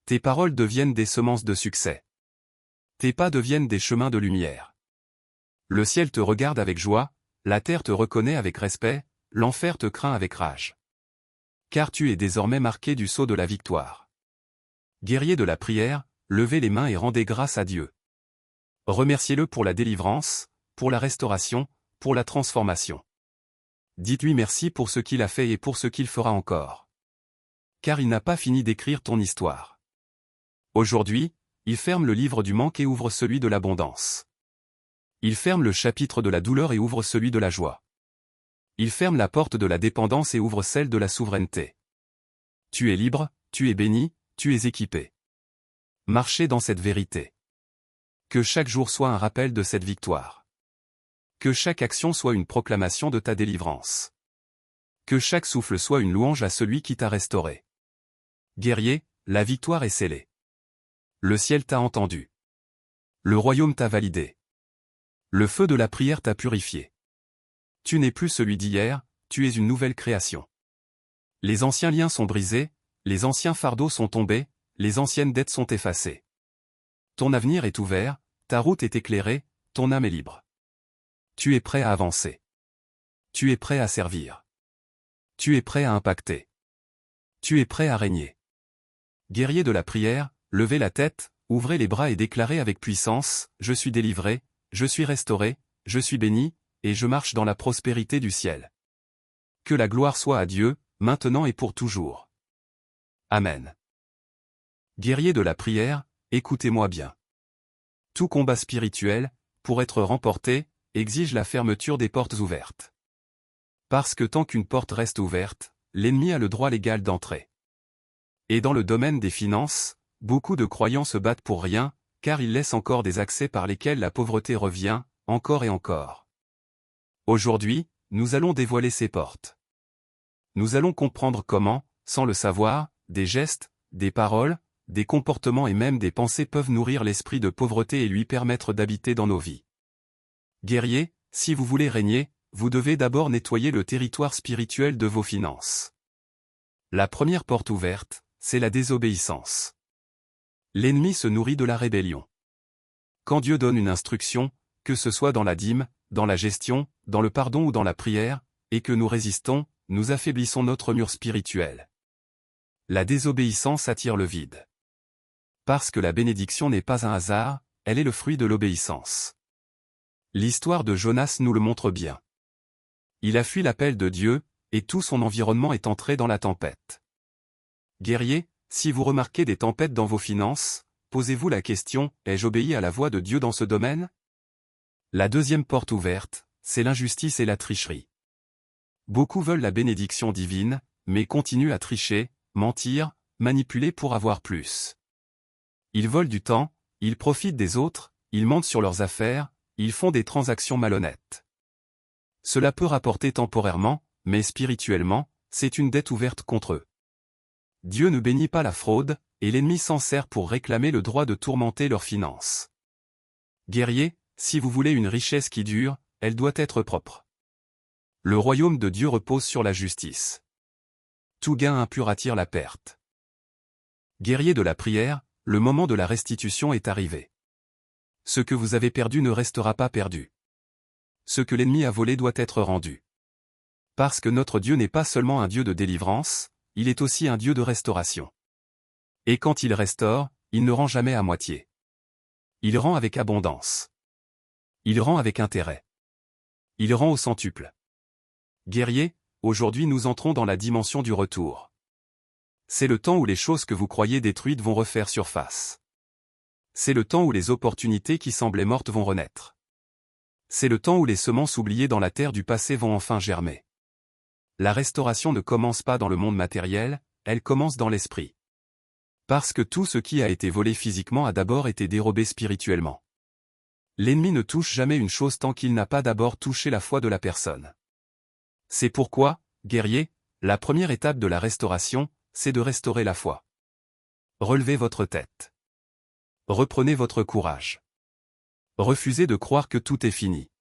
Tes paroles deviennent des semences de succès. Tes pas deviennent des chemins de lumière. Le ciel te regarde avec joie, la terre te reconnaît avec respect, l'enfer te craint avec rage. Car tu es désormais marqué du sceau de la victoire. Guerrier de la prière, levez les mains et rendez grâce à Dieu. Remerciez-le pour la délivrance, pour la restauration, pour la transformation. Dites-lui merci pour ce qu'il a fait et pour ce qu'il fera encore. Car il n'a pas fini d'écrire ton histoire. Aujourd'hui, il ferme le livre du manque et ouvre celui de l'abondance. Il ferme le chapitre de la douleur et ouvre celui de la joie. Il ferme la porte de la dépendance et ouvre celle de la souveraineté. Tu es libre, tu es béni, tu es équipé. Marchez dans cette vérité. Que chaque jour soit un rappel de cette victoire. Que chaque action soit une proclamation de ta délivrance. Que chaque souffle soit une louange à celui qui t'a restauré. Guerrier, la victoire est scellée. Le ciel t'a entendu. Le royaume t'a validé. Le feu de la prière t'a purifié. Tu n'es plus celui d'hier, tu es une nouvelle création. Les anciens liens sont brisés, les anciens fardeaux sont tombés, les anciennes dettes sont effacées. Ton avenir est ouvert, ta route est éclairée, ton âme est libre. Tu es prêt à avancer. Tu es prêt à servir. Tu es prêt à impacter. Tu es prêt à régner. Guerrier de la prière, levez la tête, ouvrez les bras et déclarez avec puissance, je suis délivré, je suis restauré, je suis béni, et je marche dans la prospérité du ciel. Que la gloire soit à Dieu, maintenant et pour toujours. Amen. Guerrier de la prière, écoutez-moi bien. Tout combat spirituel, pour être remporté, exige la fermeture des portes ouvertes. Parce que tant qu'une porte reste ouverte, l'ennemi a le droit légal d'entrer. Et dans le domaine des finances, beaucoup de croyants se battent pour rien, car ils laissent encore des accès par lesquels la pauvreté revient, encore et encore. Aujourd'hui, nous allons dévoiler ces portes. Nous allons comprendre comment, sans le savoir, des gestes, des paroles, des comportements et même des pensées peuvent nourrir l'esprit de pauvreté et lui permettre d'habiter dans nos vies. Guerrier, si vous voulez régner, vous devez d'abord nettoyer le territoire spirituel de vos finances. La première porte ouverte, c'est la désobéissance. L'ennemi se nourrit de la rébellion. Quand Dieu donne une instruction, que ce soit dans la dîme, dans la gestion, dans le pardon ou dans la prière, et que nous résistons, nous affaiblissons notre mur spirituel. La désobéissance attire le vide. Parce que la bénédiction n'est pas un hasard, elle est le fruit de l'obéissance. L'histoire de Jonas nous le montre bien. Il a fui l'appel de Dieu, et tout son environnement est entré dans la tempête. Guerrier, si vous remarquez des tempêtes dans vos finances, posez-vous la question, ai-je obéi à la voix de Dieu dans ce domaine? La deuxième porte ouverte, c'est l'injustice et la tricherie. Beaucoup veulent la bénédiction divine, mais continuent à tricher, mentir, manipuler pour avoir plus. Ils volent du temps, ils profitent des autres, ils mentent sur leurs affaires, ils font des transactions malhonnêtes. Cela peut rapporter temporairement, mais spirituellement, c'est une dette ouverte contre eux. Dieu ne bénit pas la fraude, et l'ennemi s'en sert pour réclamer le droit de tourmenter leurs finances. Guerrier, si vous voulez une richesse qui dure, elle doit être propre. Le royaume de Dieu repose sur la justice. Tout gain impur attire la perte. Guerrier de la prière, le moment de la restitution est arrivé. Ce que vous avez perdu ne restera pas perdu. Ce que l'ennemi a volé doit être rendu. Parce que notre Dieu n'est pas seulement un Dieu de délivrance, il est aussi un Dieu de restauration. Et quand il restaure, il ne rend jamais à moitié. Il rend avec abondance. Il rend avec intérêt. Il rend au centuple. Guerrier, aujourd'hui nous entrons dans la dimension du retour. C'est le temps où les choses que vous croyez détruites vont refaire surface. C'est le temps où les opportunités qui semblaient mortes vont renaître. C'est le temps où les semences oubliées dans la terre du passé vont enfin germer. La restauration ne commence pas dans le monde matériel, elle commence dans l'esprit. Parce que tout ce qui a été volé physiquement a d'abord été dérobé spirituellement. L'ennemi ne touche jamais une chose tant qu'il n'a pas d'abord touché la foi de la personne. C'est pourquoi, guerrier, la première étape de la restauration, c'est de restaurer la foi. Relevez votre tête. Reprenez votre courage. Refusez de croire que tout est fini.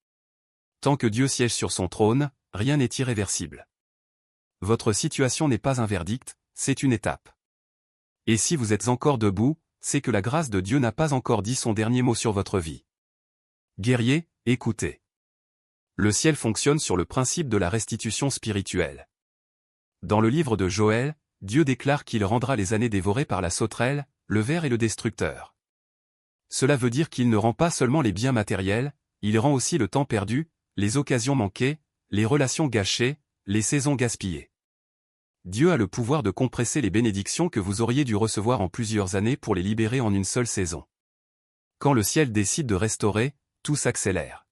Tant que Dieu siège sur son trône, rien n'est irréversible. Votre situation n'est pas un verdict, c'est une étape. Et si vous êtes encore debout, c'est que la grâce de Dieu n'a pas encore dit son dernier mot sur votre vie. Guerrier, écoutez. Le ciel fonctionne sur le principe de la restitution spirituelle. Dans le livre de Joël, Dieu déclare qu'il rendra les années dévorées par la sauterelle, le ver et le destructeur. Cela veut dire qu'il ne rend pas seulement les biens matériels, il rend aussi le temps perdu, les occasions manquées, les relations gâchées, les saisons gaspillées. Dieu a le pouvoir de compresser les bénédictions que vous auriez dû recevoir en plusieurs années pour les libérer en une seule saison. Quand le ciel décide de restaurer, tout s'accélère.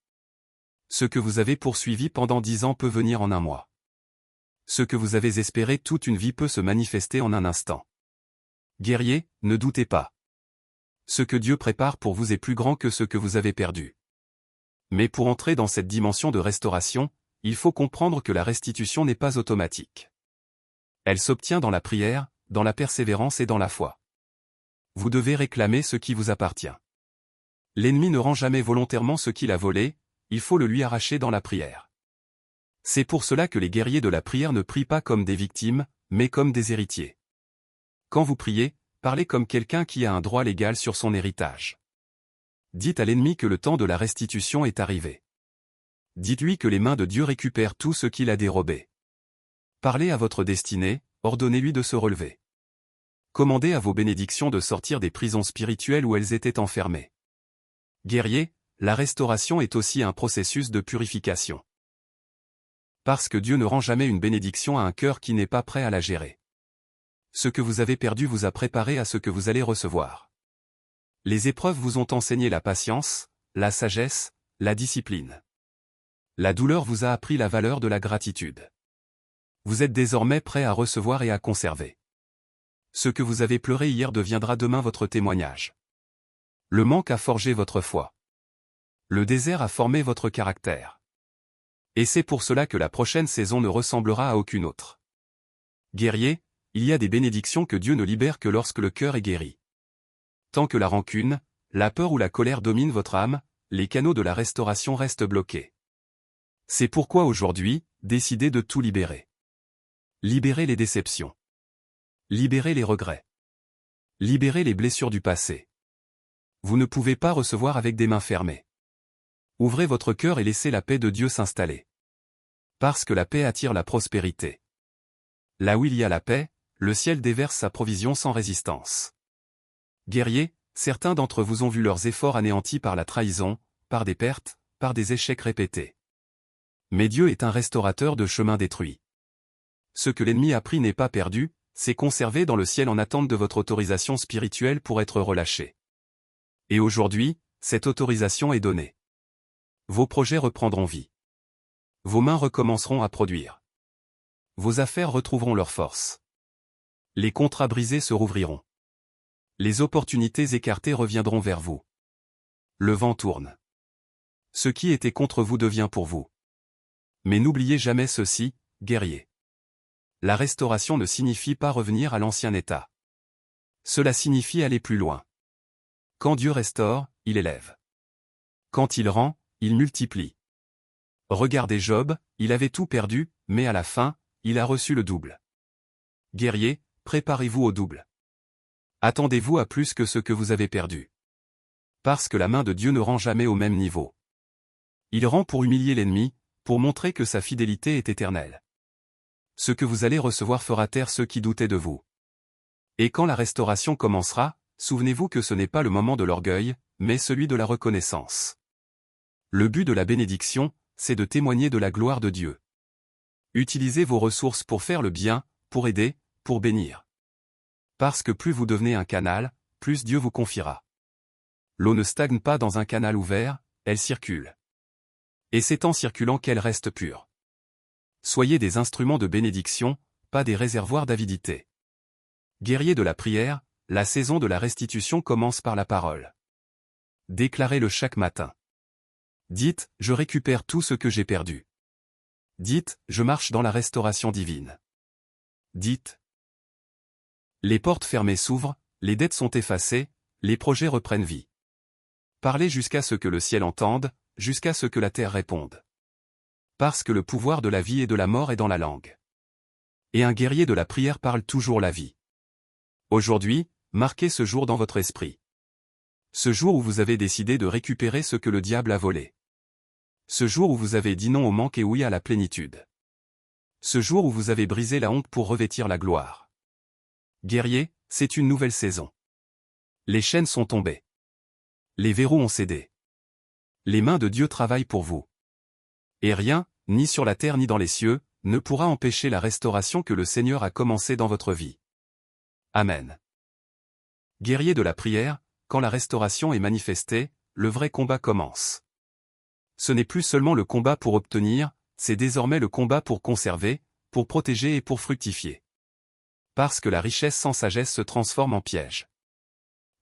Ce que vous avez poursuivi pendant 10 ans peut venir en un mois. Ce que vous avez espéré toute une vie peut se manifester en un instant. Guerrier, ne doutez pas. Ce que Dieu prépare pour vous est plus grand que ce que vous avez perdu. Mais pour entrer dans cette dimension de restauration, il faut comprendre que la restitution n'est pas automatique. Elle s'obtient dans la prière, dans la persévérance et dans la foi. Vous devez réclamer ce qui vous appartient. L'ennemi ne rend jamais volontairement ce qu'il a volé, il faut le lui arracher dans la prière. C'est pour cela que les guerriers de la prière ne prient pas comme des victimes, mais comme des héritiers. Quand vous priez, parlez comme quelqu'un qui a un droit légal sur son héritage. Dites à l'ennemi que le temps de la restitution est arrivé. Dites-lui que les mains de Dieu récupèrent tout ce qu'il a dérobé. Parlez à votre destinée, ordonnez-lui de se relever. Commandez à vos bénédictions de sortir des prisons spirituelles où elles étaient enfermées. Guerrier, la restauration est aussi un processus de purification. Parce que Dieu ne rend jamais une bénédiction à un cœur qui n'est pas prêt à la gérer. Ce que vous avez perdu vous a préparé à ce que vous allez recevoir. Les épreuves vous ont enseigné la patience, la sagesse, la discipline. La douleur vous a appris la valeur de la gratitude. Vous êtes désormais prêt à recevoir et à conserver. Ce que vous avez pleuré hier deviendra demain votre témoignage. Le manque a forgé votre foi. Le désert a formé votre caractère. Et c'est pour cela que la prochaine saison ne ressemblera à aucune autre. Guerrier, il y a des bénédictions que Dieu ne libère que lorsque le cœur est guéri. Tant que la rancune, la peur ou la colère dominent votre âme, les canaux de la restauration restent bloqués. C'est pourquoi aujourd'hui, décidez de tout libérer. Libérez les déceptions. Libérez les regrets. Libérez les blessures du passé. Vous ne pouvez pas recevoir avec des mains fermées. Ouvrez votre cœur et laissez la paix de Dieu s'installer. Parce que la paix attire la prospérité. Là où il y a la paix, le ciel déverse sa provision sans résistance. Guerriers, certains d'entre vous ont vu leurs efforts anéantis par la trahison, par des pertes, par des échecs répétés. Mais Dieu est un restaurateur de chemins détruits. Ce que l'ennemi a pris n'est pas perdu, c'est conservé dans le ciel en attente de votre autorisation spirituelle pour être relâché. Et aujourd'hui, cette autorisation est donnée. Vos projets reprendront vie. Vos mains recommenceront à produire. Vos affaires retrouveront leur force. Les contrats brisés se rouvriront. Les opportunités écartées reviendront vers vous. Le vent tourne. Ce qui était contre vous devient pour vous. Mais n'oubliez jamais ceci, guerriers. La restauration ne signifie pas revenir à l'ancien état. Cela signifie aller plus loin. Quand Dieu restaure, il élève. Quand il rend, il multiplie. Regardez Job, il avait tout perdu, mais à la fin, il a reçu le double. Guerriers, préparez-vous au double. Attendez-vous à plus que ce que vous avez perdu. Parce que la main de Dieu ne rend jamais au même niveau. Il rend pour humilier l'ennemi, pour montrer que sa fidélité est éternelle. Ce que vous allez recevoir fera taire ceux qui doutaient de vous. Et quand la restauration commencera, souvenez-vous que ce n'est pas le moment de l'orgueil, mais celui de la reconnaissance. Le but de la bénédiction, c'est de témoigner de la gloire de Dieu. Utilisez vos ressources pour faire le bien, pour aider, pour bénir. Parce que plus vous devenez un canal, plus Dieu vous confiera. L'eau ne stagne pas dans un canal ouvert, elle circule. Et c'est en circulant qu'elle reste pure. Soyez des instruments de bénédiction, pas des réservoirs d'avidité. Guerriers de la prière, la saison de la restitution commence par la parole. Déclarez-le chaque matin. Dites, je récupère tout ce que j'ai perdu. Dites, je marche dans la restauration divine. Dites, les portes fermées s'ouvrent, les dettes sont effacées, les projets reprennent vie. Parlez jusqu'à ce que le ciel entende, jusqu'à ce que la terre réponde. Parce que le pouvoir de la vie et de la mort est dans la langue. Et un guerrier de la prière parle toujours la vie. Aujourd'hui, marquez ce jour dans votre esprit. Ce jour où vous avez décidé de récupérer ce que le diable a volé. Ce jour où vous avez dit non au manque et oui à la plénitude. Ce jour où vous avez brisé la honte pour revêtir la gloire. Guerrier, c'est une nouvelle saison. Les chaînes sont tombées. Les verrous ont cédé. Les mains de Dieu travaillent pour vous. Et rien, ni sur la terre ni dans les cieux, ne pourra empêcher la restauration que le Seigneur a commencée dans votre vie. Amen. Guerrier de la prière, quand la restauration est manifestée, le vrai combat commence. Ce n'est plus seulement le combat pour obtenir, c'est désormais le combat pour conserver, pour protéger et pour fructifier. Parce que la richesse sans sagesse se transforme en piège.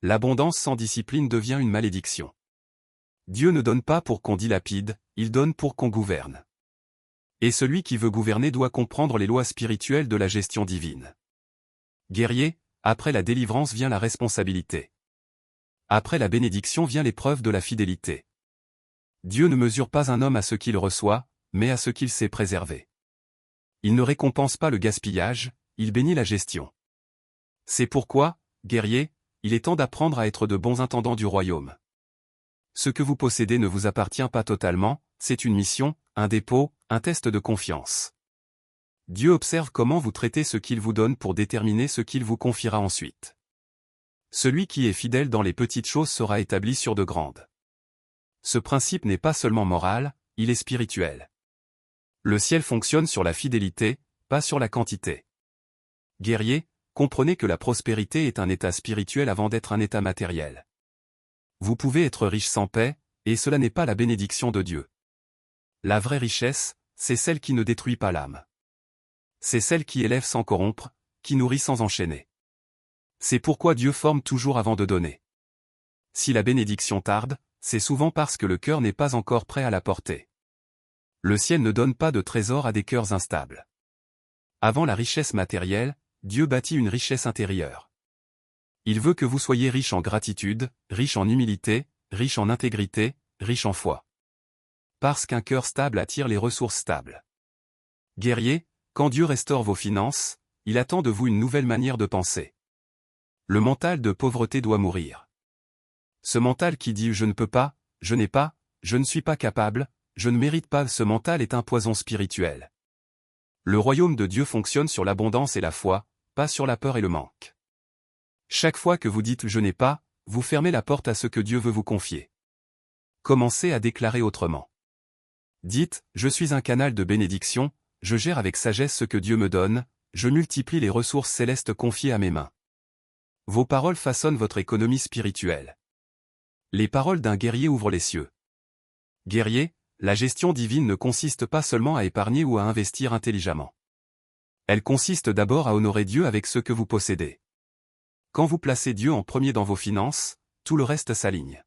L'abondance sans discipline devient une malédiction. Dieu ne donne pas pour qu'on dilapide, il donne pour qu'on gouverne. Et celui qui veut gouverner doit comprendre les lois spirituelles de la gestion divine. Guerrier, après la délivrance vient la responsabilité. Après la bénédiction vient l'épreuve de la fidélité. Dieu ne mesure pas un homme à ce qu'il reçoit, mais à ce qu'il sait préserver. Il ne récompense pas le gaspillage, il bénit la gestion. C'est pourquoi, guerrier, il est temps d'apprendre à être de bons intendants du royaume. Ce que vous possédez ne vous appartient pas totalement, c'est une mission, un dépôt, un test de confiance. Dieu observe comment vous traitez ce qu'il vous donne pour déterminer ce qu'il vous confiera ensuite. Celui qui est fidèle dans les petites choses sera établi sur de grandes. Ce principe n'est pas seulement moral, il est spirituel. Le ciel fonctionne sur la fidélité, pas sur la quantité. Guerrier, comprenez que la prospérité est un état spirituel avant d'être un état matériel. Vous pouvez être riche sans paix, et cela n'est pas la bénédiction de Dieu. La vraie richesse, c'est celle qui ne détruit pas l'âme. C'est celle qui élève sans corrompre, qui nourrit sans enchaîner. C'est pourquoi Dieu forme toujours avant de donner. Si la bénédiction tarde, c'est souvent parce que le cœur n'est pas encore prêt à la porter. Le ciel ne donne pas de trésor à des cœurs instables. Avant la richesse matérielle, Dieu bâtit une richesse intérieure. Il veut que vous soyez riche en gratitude, riche en humilité, riche en intégrité, riche en foi. Parce qu'un cœur stable attire les ressources stables. Guerrier, quand Dieu restaure vos finances, il attend de vous une nouvelle manière de penser. Le mental de pauvreté doit mourir. Ce mental qui dit « je ne peux pas, je n'ai pas, je ne suis pas capable, je ne mérite pas », ce mental est un poison spirituel. Le royaume de Dieu fonctionne sur l'abondance et la foi, pas sur la peur et le manque. Chaque fois que vous dites « je n'ai pas », vous fermez la porte à ce que Dieu veut vous confier. Commencez à déclarer autrement. Dites, je suis un canal de bénédiction, je gère avec sagesse ce que Dieu me donne, je multiplie les ressources célestes confiées à mes mains. Vos paroles façonnent votre économie spirituelle. Les paroles d'un guerrier ouvrent les cieux. Guerrier, la gestion divine ne consiste pas seulement à épargner ou à investir intelligemment. Elle consiste d'abord à honorer Dieu avec ce que vous possédez. Quand vous placez Dieu en premier dans vos finances, tout le reste s'aligne.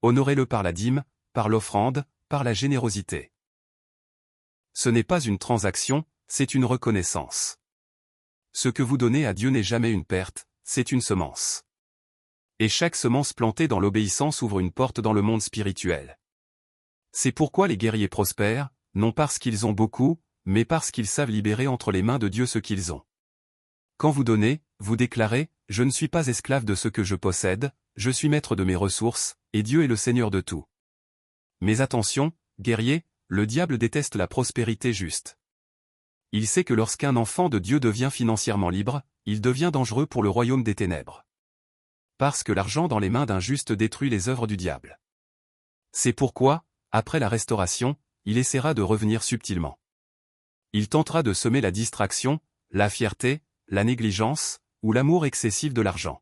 Honorez-le par la dîme, par l'offrande, par la générosité. Ce n'est pas une transaction, c'est une reconnaissance. Ce que vous donnez à Dieu n'est jamais une perte, c'est une semence. Et chaque semence plantée dans l'obéissance ouvre une porte dans le monde spirituel. C'est pourquoi les guerriers prospèrent, non parce qu'ils ont beaucoup, mais parce qu'ils savent libérer entre les mains de Dieu ce qu'ils ont. Quand vous donnez, vous déclarez, « Je ne suis pas esclave de ce que je possède, je suis maître de mes ressources, et Dieu est le Seigneur de tout. » Mais attention, guerrier, le diable déteste la prospérité juste. Il sait que lorsqu'un enfant de Dieu devient financièrement libre, il devient dangereux pour le royaume des ténèbres. Parce que l'argent dans les mains d'un juste détruit les œuvres du diable. C'est pourquoi, après la restauration, il essaiera de revenir subtilement. Il tentera de semer la distraction, la fierté, la négligence, ou l'amour excessif de l'argent.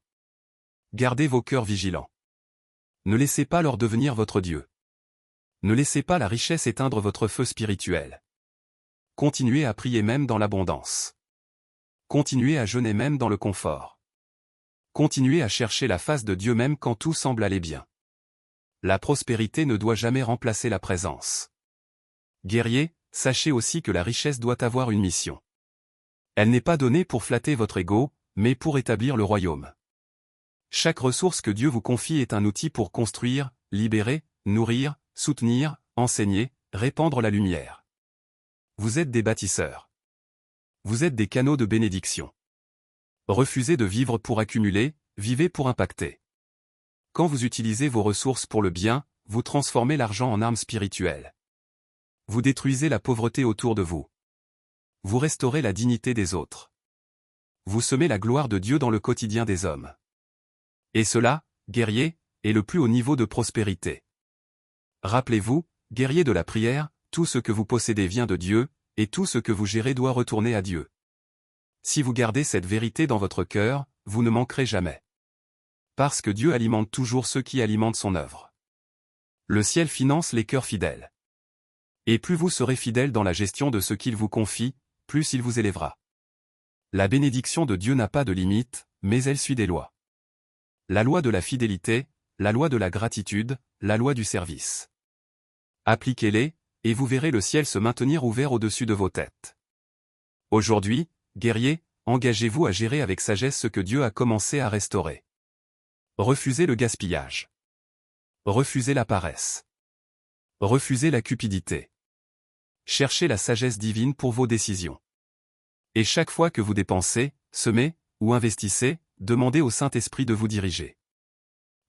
Gardez vos cœurs vigilants. Ne laissez pas leur devenir votre Dieu. Ne laissez pas la richesse éteindre votre feu spirituel. Continuez à prier même dans l'abondance. Continuez à jeûner même dans le confort. Continuez à chercher la face de Dieu même quand tout semble aller bien. La prospérité ne doit jamais remplacer la présence. Guerrier, sachez aussi que la richesse doit avoir une mission. Elle n'est pas donnée pour flatter votre ego, mais pour établir le royaume. Chaque ressource que Dieu vous confie est un outil pour construire, libérer, nourrir, soutenir, enseigner, répandre la lumière. Vous êtes des bâtisseurs. Vous êtes des canaux de bénédiction. Refusez de vivre pour accumuler, vivez pour impacter. Quand vous utilisez vos ressources pour le bien, vous transformez l'argent en arme spirituelle. Vous détruisez la pauvreté autour de vous. Vous restaurez la dignité des autres. Vous semez la gloire de Dieu dans le quotidien des hommes. Et cela, guerrier, est le plus haut niveau de prospérité. Rappelez-vous, guerrier de la prière, tout ce que vous possédez vient de Dieu, et tout ce que vous gérez doit retourner à Dieu. Si vous gardez cette vérité dans votre cœur, vous ne manquerez jamais. Parce que Dieu alimente toujours ceux qui alimentent son œuvre. Le ciel finance les cœurs fidèles. Et plus vous serez fidèle dans la gestion de ce qu'il vous confie, plus il vous élèvera. La bénédiction de Dieu n'a pas de limite, mais elle suit des lois. La loi de la fidélité, la loi de la gratitude, la loi du service. Appliquez-les, et vous verrez le ciel se maintenir ouvert au-dessus de vos têtes. Aujourd'hui, guerrier, engagez-vous à gérer avec sagesse ce que Dieu a commencé à restaurer. Refusez le gaspillage. Refusez la paresse. Refusez la cupidité. Cherchez la sagesse divine pour vos décisions. Et chaque fois que vous dépensez, semez, ou investissez, demandez au Saint-Esprit de vous diriger.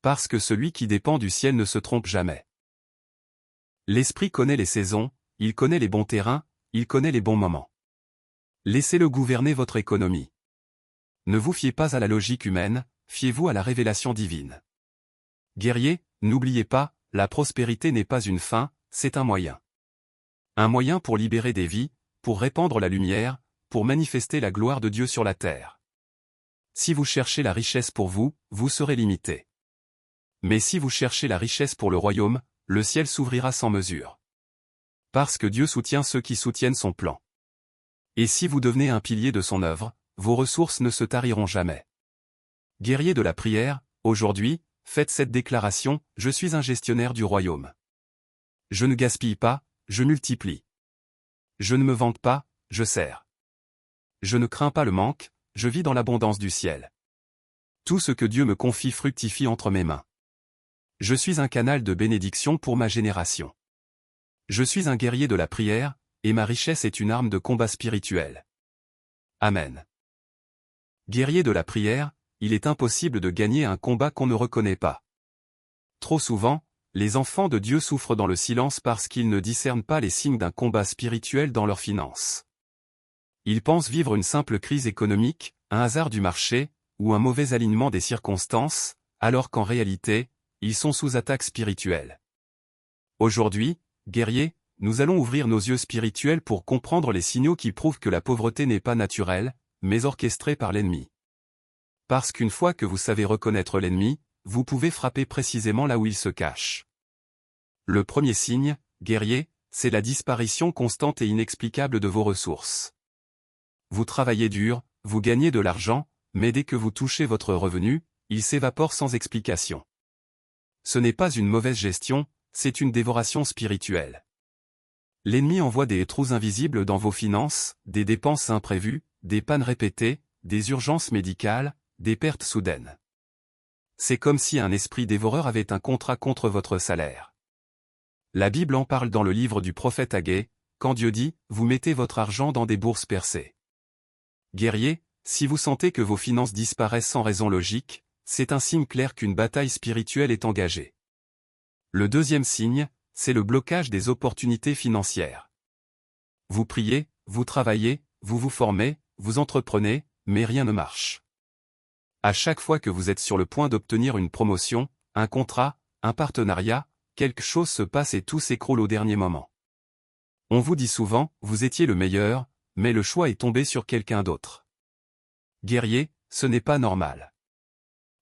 Parce que celui qui dépend du ciel ne se trompe jamais. L'Esprit connaît les saisons, il connaît les bons terrains, il connaît les bons moments. Laissez-le gouverner votre économie. Ne vous fiez pas à la logique humaine, fiez-vous à la révélation divine. Guerrier, n'oubliez pas, la prospérité n'est pas une fin, c'est un moyen. Un moyen pour libérer des vies, pour répandre la lumière, pour manifester la gloire de Dieu sur la terre. Si vous cherchez la richesse pour vous, vous serez limité. Mais si vous cherchez la richesse pour le royaume, le ciel s'ouvrira sans mesure. Parce que Dieu soutient ceux qui soutiennent son plan. Et si vous devenez un pilier de son œuvre, vos ressources ne se tariront jamais. Guerrier de la prière, aujourd'hui, faites cette déclaration, je suis un gestionnaire du royaume. Je ne gaspille pas, je multiplie. Je ne me vante pas, je sers. Je ne crains pas le manque, je vis dans l'abondance du ciel. Tout ce que Dieu me confie fructifie entre mes mains. Je suis un canal de bénédiction pour ma génération. Je suis un guerrier de la prière, et ma richesse est une arme de combat spirituel. Amen. Guerrier de la prière, il est impossible de gagner un combat qu'on ne reconnaît pas. Trop souvent, les enfants de Dieu souffrent dans le silence parce qu'ils ne discernent pas les signes d'un combat spirituel dans leurs finances. Ils pensent vivre une simple crise économique, un hasard du marché, ou un mauvais alignement des circonstances, alors qu'en réalité, ils sont sous attaque spirituelle. Aujourd'hui, guerrier, nous allons ouvrir nos yeux spirituels pour comprendre les signaux qui prouvent que la pauvreté n'est pas naturelle, mais orchestrée par l'ennemi. Parce qu'une fois que vous savez reconnaître l'ennemi, vous pouvez frapper précisément là où il se cache. Le premier signe, guerrier, c'est la disparition constante et inexplicable de vos ressources. Vous travaillez dur, vous gagnez de l'argent, mais dès que vous touchez votre revenu, il s'évapore sans explication. Ce n'est pas une mauvaise gestion, c'est une dévoration spirituelle. L'ennemi envoie des trous invisibles dans vos finances, des dépenses imprévues, des pannes répétées, des urgences médicales, des pertes soudaines. C'est comme si un esprit dévoreur avait un contrat contre votre salaire. La Bible en parle dans le livre du prophète Aggai, quand Dieu dit « Vous mettez votre argent dans des bourses percées ». Guerrier, si vous sentez que vos finances disparaissent sans raison logique, c'est un signe clair qu'une bataille spirituelle est engagée. Le deuxième signe, c'est le blocage des opportunités financières. Vous priez, vous travaillez, vous vous formez, vous entreprenez, mais rien ne marche. À chaque fois que vous êtes sur le point d'obtenir une promotion, un contrat, un partenariat, quelque chose se passe et tout s'écroule au dernier moment. On vous dit souvent, vous étiez le meilleur, mais le choix est tombé sur quelqu'un d'autre. Guerrier, ce n'est pas normal.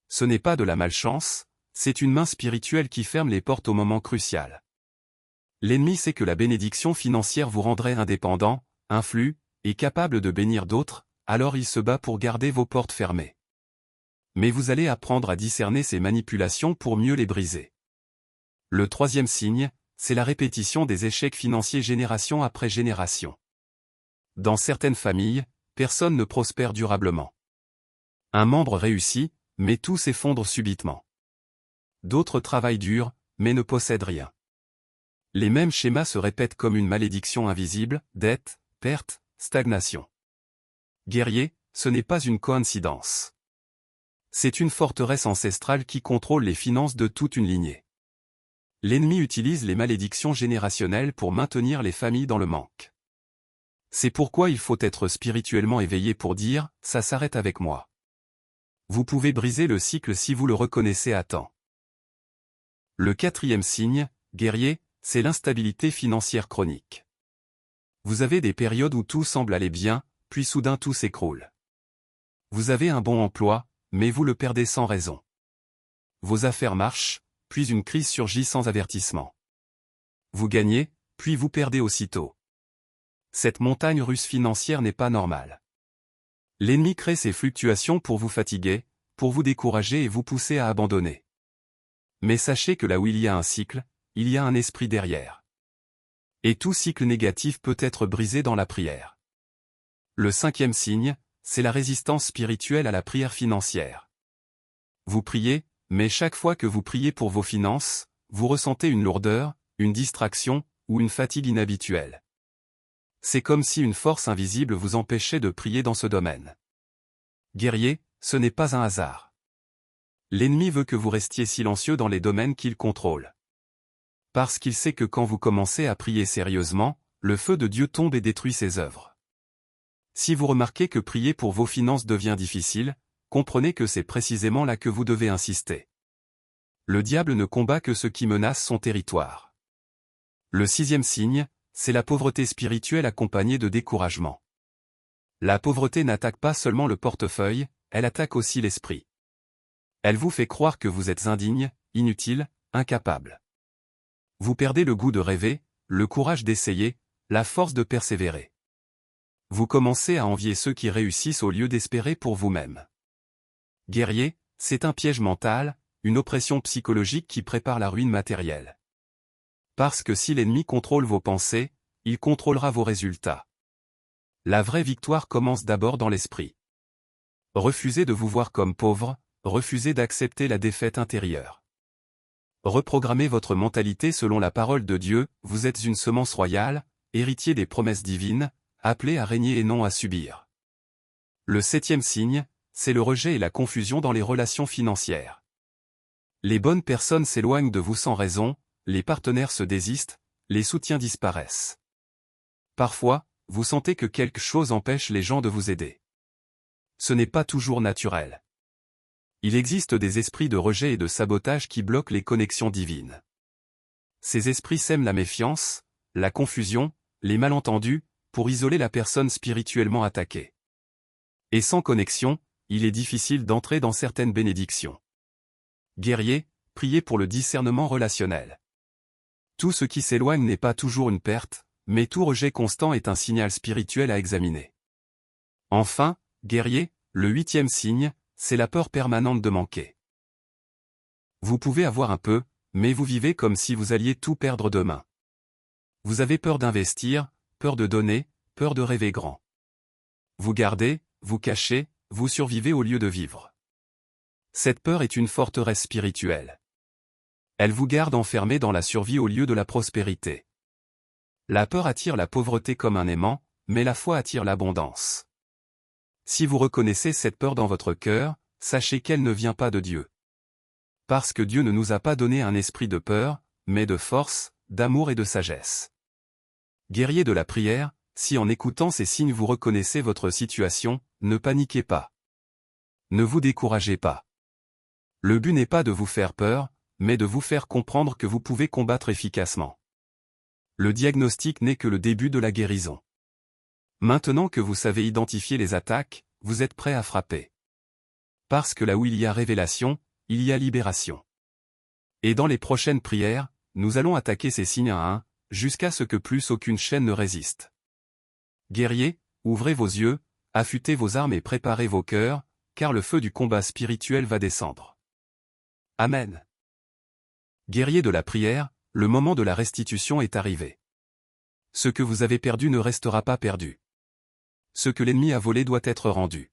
Ce n'est pas de la malchance, c'est une main spirituelle qui ferme les portes au moment crucial. L'ennemi sait que la bénédiction financière vous rendrait indépendant, influent, et capable de bénir d'autres, alors il se bat pour garder vos portes fermées. Mais vous allez apprendre à discerner ces manipulations pour mieux les briser. Le troisième signe, c'est la répétition des échecs financiers génération après génération. Dans certaines familles, personne ne prospère durablement. Un membre réussit, mais tout s'effondre subitement. D'autres travaillent dur, mais ne possèdent rien. Les mêmes schémas se répètent comme une malédiction invisible, dette, perte, stagnation. Guerrier, ce n'est pas une coïncidence. C'est une forteresse ancestrale qui contrôle les finances de toute une lignée. L'ennemi utilise les malédictions générationnelles pour maintenir les familles dans le manque. C'est pourquoi il faut être spirituellement éveillé pour dire « ça s'arrête avec moi ». Vous pouvez briser le cycle si vous le reconnaissez à temps. Le quatrième signe, guerrier, c'est l'instabilité financière chronique. Vous avez des périodes où tout semble aller bien, puis soudain tout s'écroule. Vous avez un bon emploi, mais vous le perdez sans raison. Vos affaires marchent, puis une crise surgit sans avertissement. Vous gagnez, puis vous perdez aussitôt. Cette montagne russe financière n'est pas normale. L'ennemi crée ces fluctuations pour vous fatiguer, pour vous décourager et vous pousser à abandonner. Mais sachez que là où il y a un cycle, il y a un esprit derrière. Et tout cycle négatif peut être brisé dans la prière. Le cinquième signe, c'est la résistance spirituelle à la prière financière. Vous priez, mais chaque fois que vous priez pour vos finances, vous ressentez une lourdeur, une distraction, ou une fatigue inhabituelle. C'est comme si une force invisible vous empêchait de prier dans ce domaine. Guerrier, ce n'est pas un hasard. L'ennemi veut que vous restiez silencieux dans les domaines qu'il contrôle. Parce qu'il sait que quand vous commencez à prier sérieusement, le feu de Dieu tombe et détruit ses œuvres. Si vous remarquez que prier pour vos finances devient difficile, comprenez que c'est précisément là que vous devez insister. Le diable ne combat que ceux qui menacent son territoire. Le sixième signe, c'est la pauvreté spirituelle accompagnée de découragement. La pauvreté n'attaque pas seulement le portefeuille, elle attaque aussi l'esprit. Elle vous fait croire que vous êtes indigne, inutile, incapable. Vous perdez le goût de rêver, le courage d'essayer, la force de persévérer. Vous commencez à envier ceux qui réussissent au lieu d'espérer pour vous-même. Guerrier, c'est un piège mental, une oppression psychologique qui prépare la ruine matérielle. Parce que si l'ennemi contrôle vos pensées, il contrôlera vos résultats. La vraie victoire commence d'abord dans l'esprit. Refusez de vous voir comme pauvre, refusez d'accepter la défaite intérieure. Reprogrammez votre mentalité selon la parole de Dieu, vous êtes une semence royale, héritier des promesses divines, appelé à régner et non à subir. Le septième signe, c'est le rejet et la confusion dans les relations financières. Les bonnes personnes s'éloignent de vous sans raison, les partenaires se désistent, les soutiens disparaissent. Parfois, vous sentez que quelque chose empêche les gens de vous aider. Ce n'est pas toujours naturel. Il existe des esprits de rejet et de sabotage qui bloquent les connexions divines. Ces esprits sèment la méfiance, la confusion, les malentendus, pour isoler la personne spirituellement attaquée. Et sans connexion, il est difficile d'entrer dans certaines bénédictions. Guerrier, priez pour le discernement relationnel. Tout ce qui s'éloigne n'est pas toujours une perte, mais tout rejet constant est un signal spirituel à examiner. Enfin, guerrier, le 8e signe, c'est la peur permanente de manquer. Vous pouvez avoir un peu, mais vous vivez comme si vous alliez tout perdre demain. Vous avez peur d'investir, peur de donner, peur de rêver grand. Vous gardez, vous cachez, vous survivez au lieu de vivre. Cette peur est une forteresse spirituelle. Elle vous garde enfermé dans la survie au lieu de la prospérité. La peur attire la pauvreté comme un aimant, mais la foi attire l'abondance. Si vous reconnaissez cette peur dans votre cœur, sachez qu'elle ne vient pas de Dieu. Parce que Dieu ne nous a pas donné un esprit de peur, mais de force, d'amour et de sagesse. Guerrier de la prière, si en écoutant ces signes vous reconnaissez votre situation, ne paniquez pas. Ne vous découragez pas. Le but n'est pas de vous faire peur, mais de vous faire comprendre que vous pouvez combattre efficacement. Le diagnostic n'est que le début de la guérison. Maintenant que vous savez identifier les attaques, vous êtes prêt à frapper. Parce que là où il y a révélation, il y a libération. Et dans les prochaines prières, nous allons attaquer ces signes un à un, jusqu'à ce que plus aucune chaîne ne résiste. Guerriers, ouvrez vos yeux, affûtez vos armes et préparez vos cœurs, car le feu du combat spirituel va descendre. Amen. Guerriers de la prière, le moment de la restitution est arrivé. Ce que vous avez perdu ne restera pas perdu. Ce que l'ennemi a volé doit être rendu.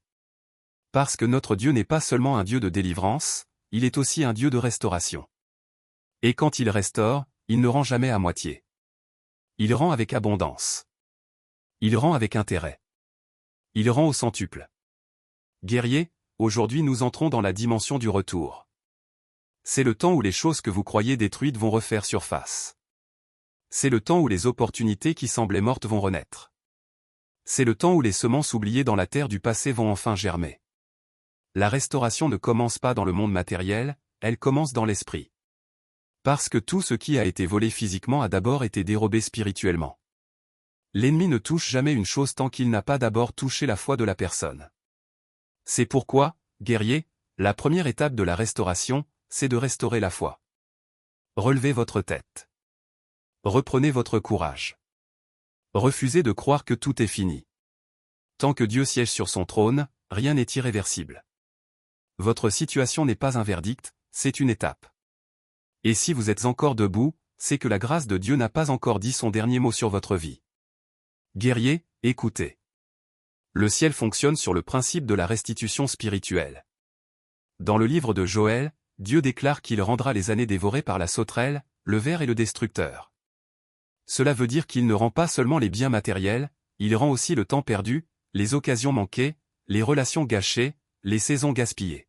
Parce que notre Dieu n'est pas seulement un Dieu de délivrance, il est aussi un Dieu de restauration. Et quand il restaure, il ne rend jamais à moitié. Il rend avec abondance. Il rend avec intérêt. Il rend au centuple. Guerriers, aujourd'hui nous entrons dans la dimension du retour. C'est le temps où les choses que vous croyez détruites vont refaire surface. C'est le temps où les opportunités qui semblaient mortes vont renaître. C'est le temps où les semences oubliées dans la terre du passé vont enfin germer. La restauration ne commence pas dans le monde matériel, elle commence dans l'esprit. Parce que tout ce qui a été volé physiquement a d'abord été dérobé spirituellement. L'ennemi ne touche jamais une chose tant qu'il n'a pas d'abord touché la foi de la personne. C'est pourquoi, guerrier, la première étape de la restauration, c'est de restaurer la foi. Relevez votre tête. Reprenez votre courage. Refusez de croire que tout est fini. Tant que Dieu siège sur son trône, rien n'est irréversible. Votre situation n'est pas un verdict, c'est une étape. Et si vous êtes encore debout, c'est que la grâce de Dieu n'a pas encore dit son dernier mot sur votre vie. Guerrier, écoutez. Le ciel fonctionne sur le principe de la restitution spirituelle. Dans le livre de Joël, Dieu déclare qu'il rendra les années dévorées par la sauterelle, le ver et le destructeur. Cela veut dire qu'il ne rend pas seulement les biens matériels, il rend aussi le temps perdu, les occasions manquées, les relations gâchées, les saisons gaspillées.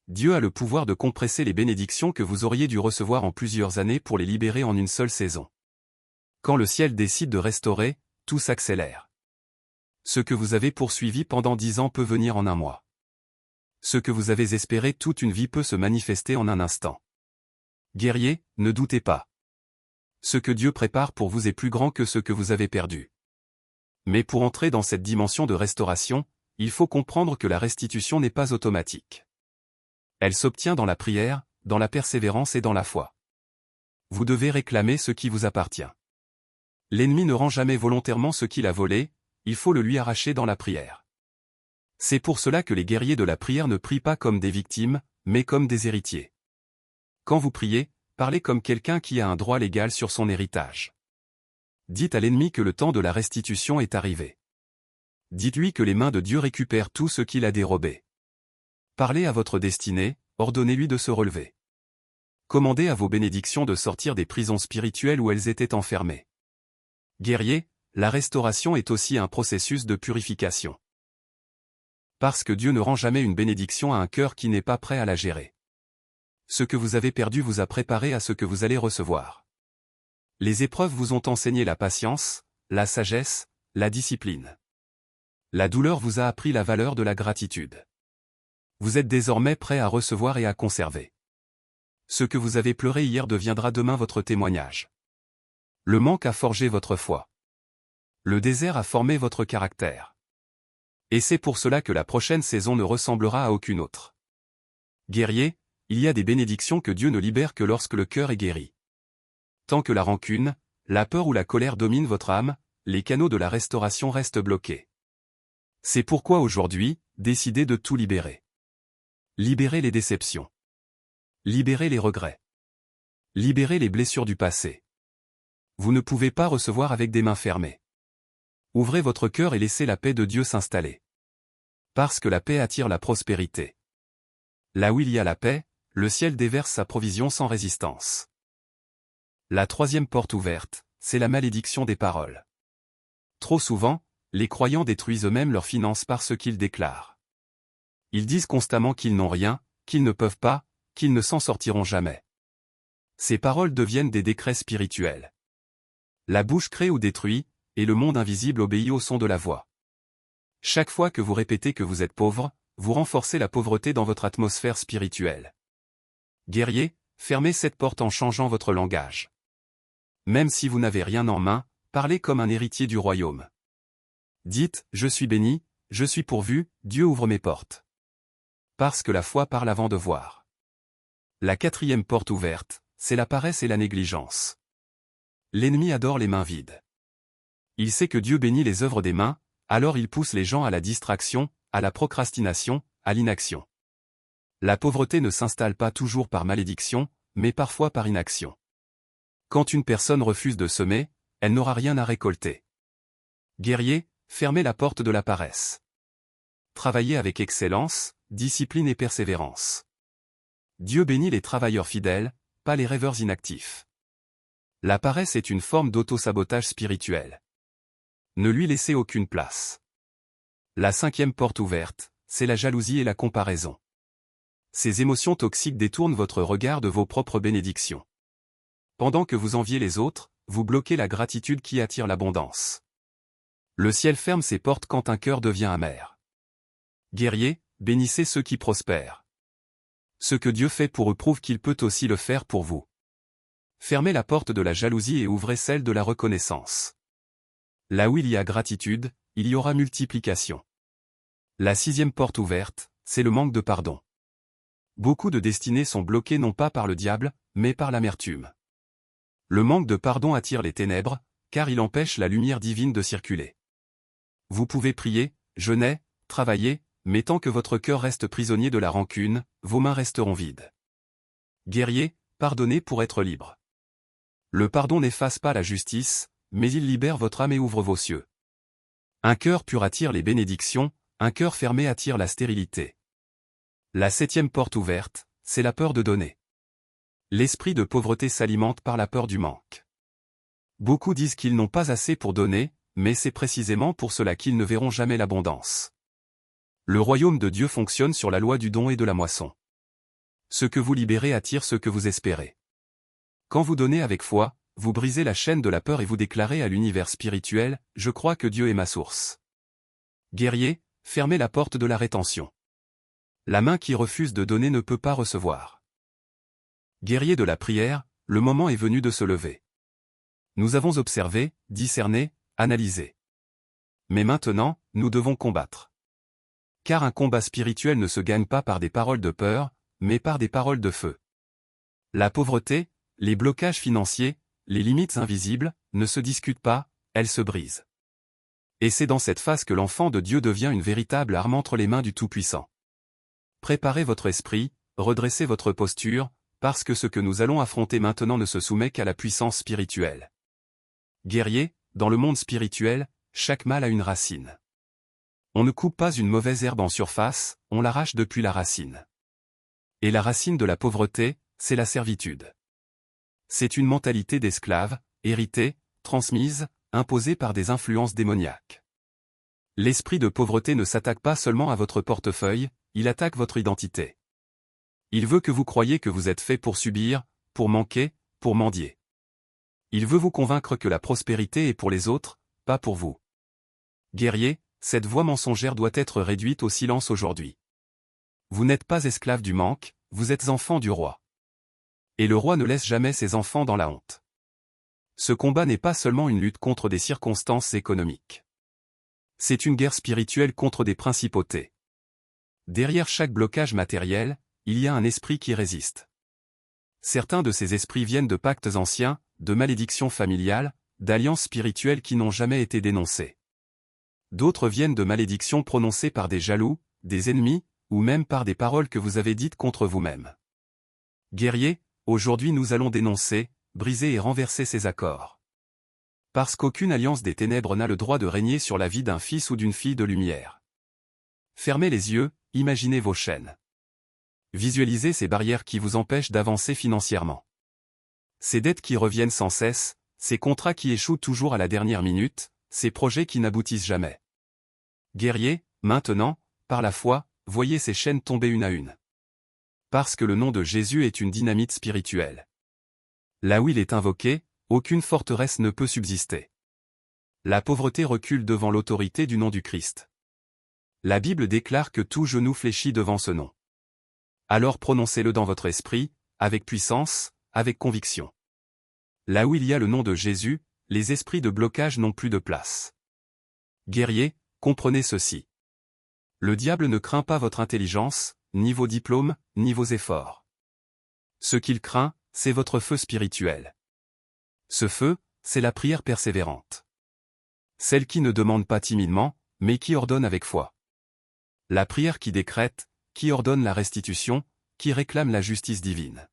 Dieu a le pouvoir de compresser les bénédictions que vous auriez dû recevoir en plusieurs années pour les libérer en une seule saison. Quand le ciel décide de restaurer, tout s'accélère. Ce que vous avez poursuivi pendant 10 ans peut venir en un mois. Ce que vous avez espéré toute une vie peut se manifester en un instant. Guerrier, ne doutez pas. Ce que Dieu prépare pour vous est plus grand que ce que vous avez perdu. Mais pour entrer dans cette dimension de restauration, il faut comprendre que la restitution n'est pas automatique. Elle s'obtient dans la prière, dans la persévérance et dans la foi. Vous devez réclamer ce qui vous appartient. L'ennemi ne rend jamais volontairement ce qu'il a volé, il faut le lui arracher dans la prière. C'est pour cela que les guerriers de la prière ne prient pas comme des victimes, mais comme des héritiers. Quand vous priez, parlez comme quelqu'un qui a un droit légal sur son héritage. Dites à l'ennemi que le temps de la restitution est arrivé. Dites-lui que les mains de Dieu récupèrent tout ce qu'il a dérobé. Parlez à votre destinée, ordonnez-lui de se relever. Commandez à vos bénédictions de sortir des prisons spirituelles où elles étaient enfermées. Guerrier, la restauration est aussi un processus de purification. Parce que Dieu ne rend jamais une bénédiction à un cœur qui n'est pas prêt à la gérer. Ce que vous avez perdu vous a préparé à ce que vous allez recevoir. Les épreuves vous ont enseigné la patience, la sagesse, la discipline. La douleur vous a appris la valeur de la gratitude. Vous êtes désormais prêt à recevoir et à conserver. Ce que vous avez pleuré hier deviendra demain votre témoignage. Le manque a forgé votre foi. Le désert a formé votre caractère. Et c'est pour cela que la prochaine saison ne ressemblera à aucune autre. Guerrier, il y a des bénédictions que Dieu ne libère que lorsque le cœur est guéri. Tant que la rancune, la peur ou la colère dominent votre âme, les canaux de la restauration restent bloqués. C'est pourquoi aujourd'hui, décidez de tout libérer. Libérez les déceptions. Libérez les regrets. Libérez les blessures du passé. Vous ne pouvez pas recevoir avec des mains fermées. Ouvrez votre cœur et laissez la paix de Dieu s'installer. Parce que la paix attire la prospérité. Là où il y a la paix, le ciel déverse sa provision sans résistance. La troisième porte ouverte, c'est la malédiction des paroles. Trop souvent, les croyants détruisent eux-mêmes leurs finances par ce qu'ils déclarent. Ils disent constamment qu'ils n'ont rien, qu'ils ne peuvent pas, qu'ils ne s'en sortiront jamais. Ces paroles deviennent des décrets spirituels. La bouche crée ou détruit, et le monde invisible obéit au son de la voix. Chaque fois que vous répétez que vous êtes pauvre, vous renforcez la pauvreté dans votre atmosphère spirituelle. Guerrier, fermez cette porte en changeant votre langage. Même si vous n'avez rien en main, parlez comme un héritier du royaume. Dites, je suis béni, je suis pourvu, Dieu ouvre mes portes. Parce que la foi parle avant de voir. La quatrième porte ouverte, c'est la paresse et la négligence. L'ennemi adore les mains vides. Il sait que Dieu bénit les œuvres des mains, alors il pousse les gens à la distraction, à la procrastination, à l'inaction. La pauvreté ne s'installe pas toujours par malédiction, mais parfois par inaction. Quand une personne refuse de semer, elle n'aura rien à récolter. Guerrier, fermez la porte de la paresse. Travaillez avec excellence, discipline et persévérance. Dieu bénit les travailleurs fidèles, pas les rêveurs inactifs. La paresse est une forme d'auto-sabotage spirituel. Ne lui laissez aucune place. La cinquième porte ouverte, c'est la jalousie et la comparaison. Ces émotions toxiques détournent votre regard de vos propres bénédictions. Pendant que vous enviez les autres, vous bloquez la gratitude qui attire l'abondance. Le ciel ferme ses portes quand un cœur devient amer. Guerrier, bénissez ceux qui prospèrent. Ce que Dieu fait pour eux prouve qu'il peut aussi le faire pour vous. Fermez la porte de la jalousie et ouvrez celle de la reconnaissance. Là où il y a gratitude, il y aura multiplication. La sixième porte ouverte, c'est le manque de pardon. Beaucoup de destinées sont bloquées non pas par le diable, mais par l'amertume. Le manque de pardon attire les ténèbres, car il empêche la lumière divine de circuler. Vous pouvez prier, jeûner, travailler, mais tant que votre cœur reste prisonnier de la rancune, vos mains resteront vides. Guerrier, pardonnez pour être libre. Le pardon n'efface pas la justice, mais il libère votre âme et ouvre vos cieux. Un cœur pur attire les bénédictions, un cœur fermé attire la stérilité. La septième porte ouverte, c'est la peur de donner. L'esprit de pauvreté s'alimente par la peur du manque. Beaucoup disent qu'ils n'ont pas assez pour donner, mais c'est précisément pour cela qu'ils ne verront jamais l'abondance. Le royaume de Dieu fonctionne sur la loi du don et de la moisson. Ce que vous libérez attire ce que vous espérez. Quand vous donnez avec foi, vous brisez la chaîne de la peur et vous déclarez à l'univers spirituel, « Je crois que Dieu est ma source ». Guerrier, fermez la porte de la rétention. La main qui refuse de donner ne peut pas recevoir. Guerrier de la prière, le moment est venu de se lever. Nous avons observé, discerné, analysé. Mais maintenant, nous devons combattre. Car un combat spirituel ne se gagne pas par des paroles de peur, mais par des paroles de feu. La pauvreté, les blocages financiers, les limites invisibles, ne se discutent pas, elles se brisent. Et c'est dans cette phase que l'enfant de Dieu devient une véritable arme entre les mains du Tout-Puissant. Préparez votre esprit, redressez votre posture, parce que ce que nous allons affronter maintenant ne se soumet qu'à la puissance spirituelle. Guerrier, dans le monde spirituel, chaque mal a une racine. On ne coupe pas une mauvaise herbe en surface, on l'arrache depuis la racine. Et la racine de la pauvreté, c'est la servitude. C'est une mentalité d'esclave, héritée, transmise, imposée par des influences démoniaques. L'esprit de pauvreté ne s'attaque pas seulement à votre portefeuille, il attaque votre identité. Il veut que vous croyiez que vous êtes fait pour subir, pour manquer, pour mendier. Il veut vous convaincre que la prospérité est pour les autres, pas pour vous. Guerrier, cette voix mensongère doit être réduite au silence aujourd'hui. Vous n'êtes pas esclave du manque, vous êtes enfant du roi. Et le roi ne laisse jamais ses enfants dans la honte. Ce combat n'est pas seulement une lutte contre des circonstances économiques. C'est une guerre spirituelle contre des principautés. Derrière chaque blocage matériel, il y a un esprit qui résiste. Certains de ces esprits viennent de pactes anciens, de malédictions familiales, d'alliances spirituelles qui n'ont jamais été dénoncées. D'autres viennent de malédictions prononcées par des jaloux, des ennemis, ou même par des paroles que vous avez dites contre vous-même. Guerriers, aujourd'hui nous allons dénoncer, briser et renverser ces accords. Parce qu'aucune alliance des ténèbres n'a le droit de régner sur la vie d'un fils ou d'une fille de lumière. Fermez les yeux, imaginez vos chaînes. Visualisez ces barrières qui vous empêchent d'avancer financièrement. Ces dettes qui reviennent sans cesse, ces contrats qui échouent toujours à la dernière minute, ces projets qui n'aboutissent jamais. Guerriers, maintenant, par la foi, voyez ces chaînes tomber une à une. Parce que le nom de Jésus est une dynamite spirituelle. Là où il est invoqué, aucune forteresse ne peut subsister. La pauvreté recule devant l'autorité du nom du Christ. La Bible déclare que tout genou fléchit devant ce nom. Alors prononcez-le dans votre esprit, avec puissance, avec conviction. Là où il y a le nom de Jésus, les esprits de blocage n'ont plus de place. Guerriers, comprenez ceci. Le diable ne craint pas votre intelligence, ni vos diplômes, ni vos efforts. Ce qu'il craint, c'est votre feu spirituel. Ce feu, c'est la prière persévérante. Celle qui ne demande pas timidement, mais qui ordonne avec foi. La prière qui décrète, qui ordonne la restitution, qui réclame la justice divine.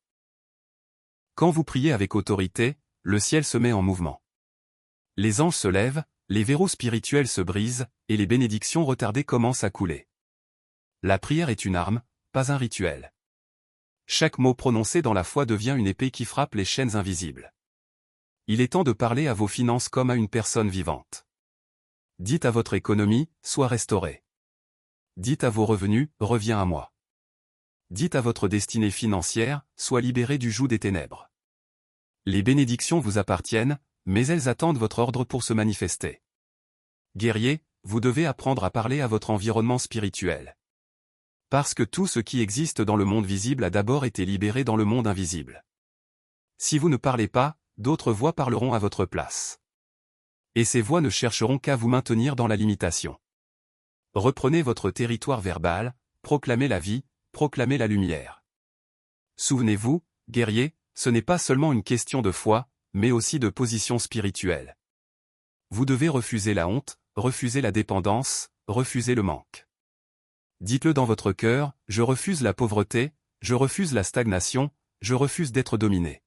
Quand vous priez avec autorité, le ciel se met en mouvement. Les anges se lèvent, les verrous spirituels se brisent, et les bénédictions retardées commencent à couler. La prière est une arme, pas un rituel. Chaque mot prononcé dans la foi devient une épée qui frappe les chaînes invisibles. Il est temps de parler à vos finances comme à une personne vivante. Dites à votre économie, sois restaurée. Dites à vos revenus, reviens à moi. Dites à votre destinée financière, sois libérée du joug des ténèbres. Les bénédictions vous appartiennent, mais elles attendent votre ordre pour se manifester. Guerriers, vous devez apprendre à parler à votre environnement spirituel. Parce que tout ce qui existe dans le monde visible a d'abord été libéré dans le monde invisible. Si vous ne parlez pas, d'autres voix parleront à votre place. Et ces voix ne chercheront qu'à vous maintenir dans la limitation. Reprenez votre territoire verbal, proclamez la vie, proclamez la lumière. Souvenez-vous, guerriers, ce n'est pas seulement une question de foi, mais aussi de position spirituelle. Vous devez refuser la honte, refuser la dépendance, refuser le manque. Dites-le dans votre cœur, je refuse la pauvreté, je refuse la stagnation, je refuse d'être dominé.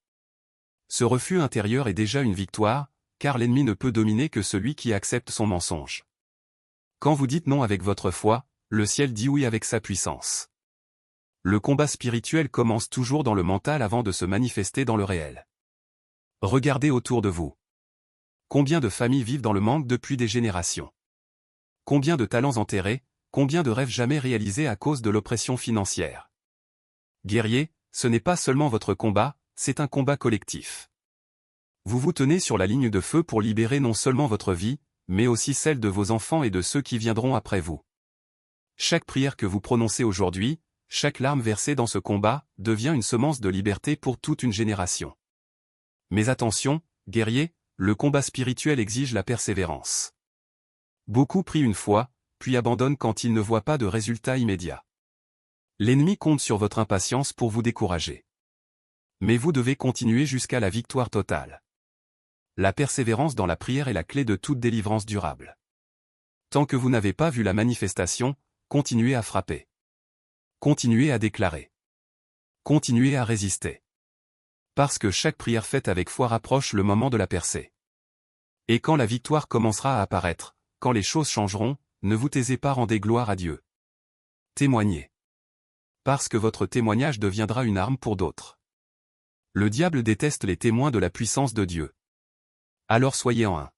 Ce refus intérieur est déjà une victoire, car l'ennemi ne peut dominer que celui qui accepte son mensonge. Quand vous dites non avec votre foi, le ciel dit oui avec sa puissance. Le combat spirituel commence toujours dans le mental avant de se manifester dans le réel. Regardez autour de vous. Combien de familles vivent dans le manque depuis des générations? Combien de talents enterrés, combien de rêves jamais réalisés à cause de l'oppression financière? Guerriers, ce n'est pas seulement votre combat, c'est un combat collectif. Vous vous tenez sur la ligne de feu pour libérer non seulement votre vie, mais aussi celle de vos enfants et de ceux qui viendront après vous. Chaque prière que vous prononcez aujourd'hui, chaque larme versée dans ce combat, devient une semence de liberté pour toute une génération. Mais attention, guerriers, le combat spirituel exige la persévérance. Beaucoup prient une fois, puis abandonnent quand ils ne voient pas de résultat immédiat. L'ennemi compte sur votre impatience pour vous décourager. Mais vous devez continuer jusqu'à la victoire totale. La persévérance dans la prière est la clé de toute délivrance durable. Tant que vous n'avez pas vu la manifestation, continuez à frapper. Continuez à déclarer. Continuez à résister. Parce que chaque prière faite avec foi rapproche le moment de la percée. Et quand la victoire commencera à apparaître, quand les choses changeront, ne vous taisez pas, rendez gloire à Dieu. Témoignez. Parce que votre témoignage deviendra une arme pour d'autres. Le diable déteste les témoins de la puissance de Dieu. Alors soyez en un.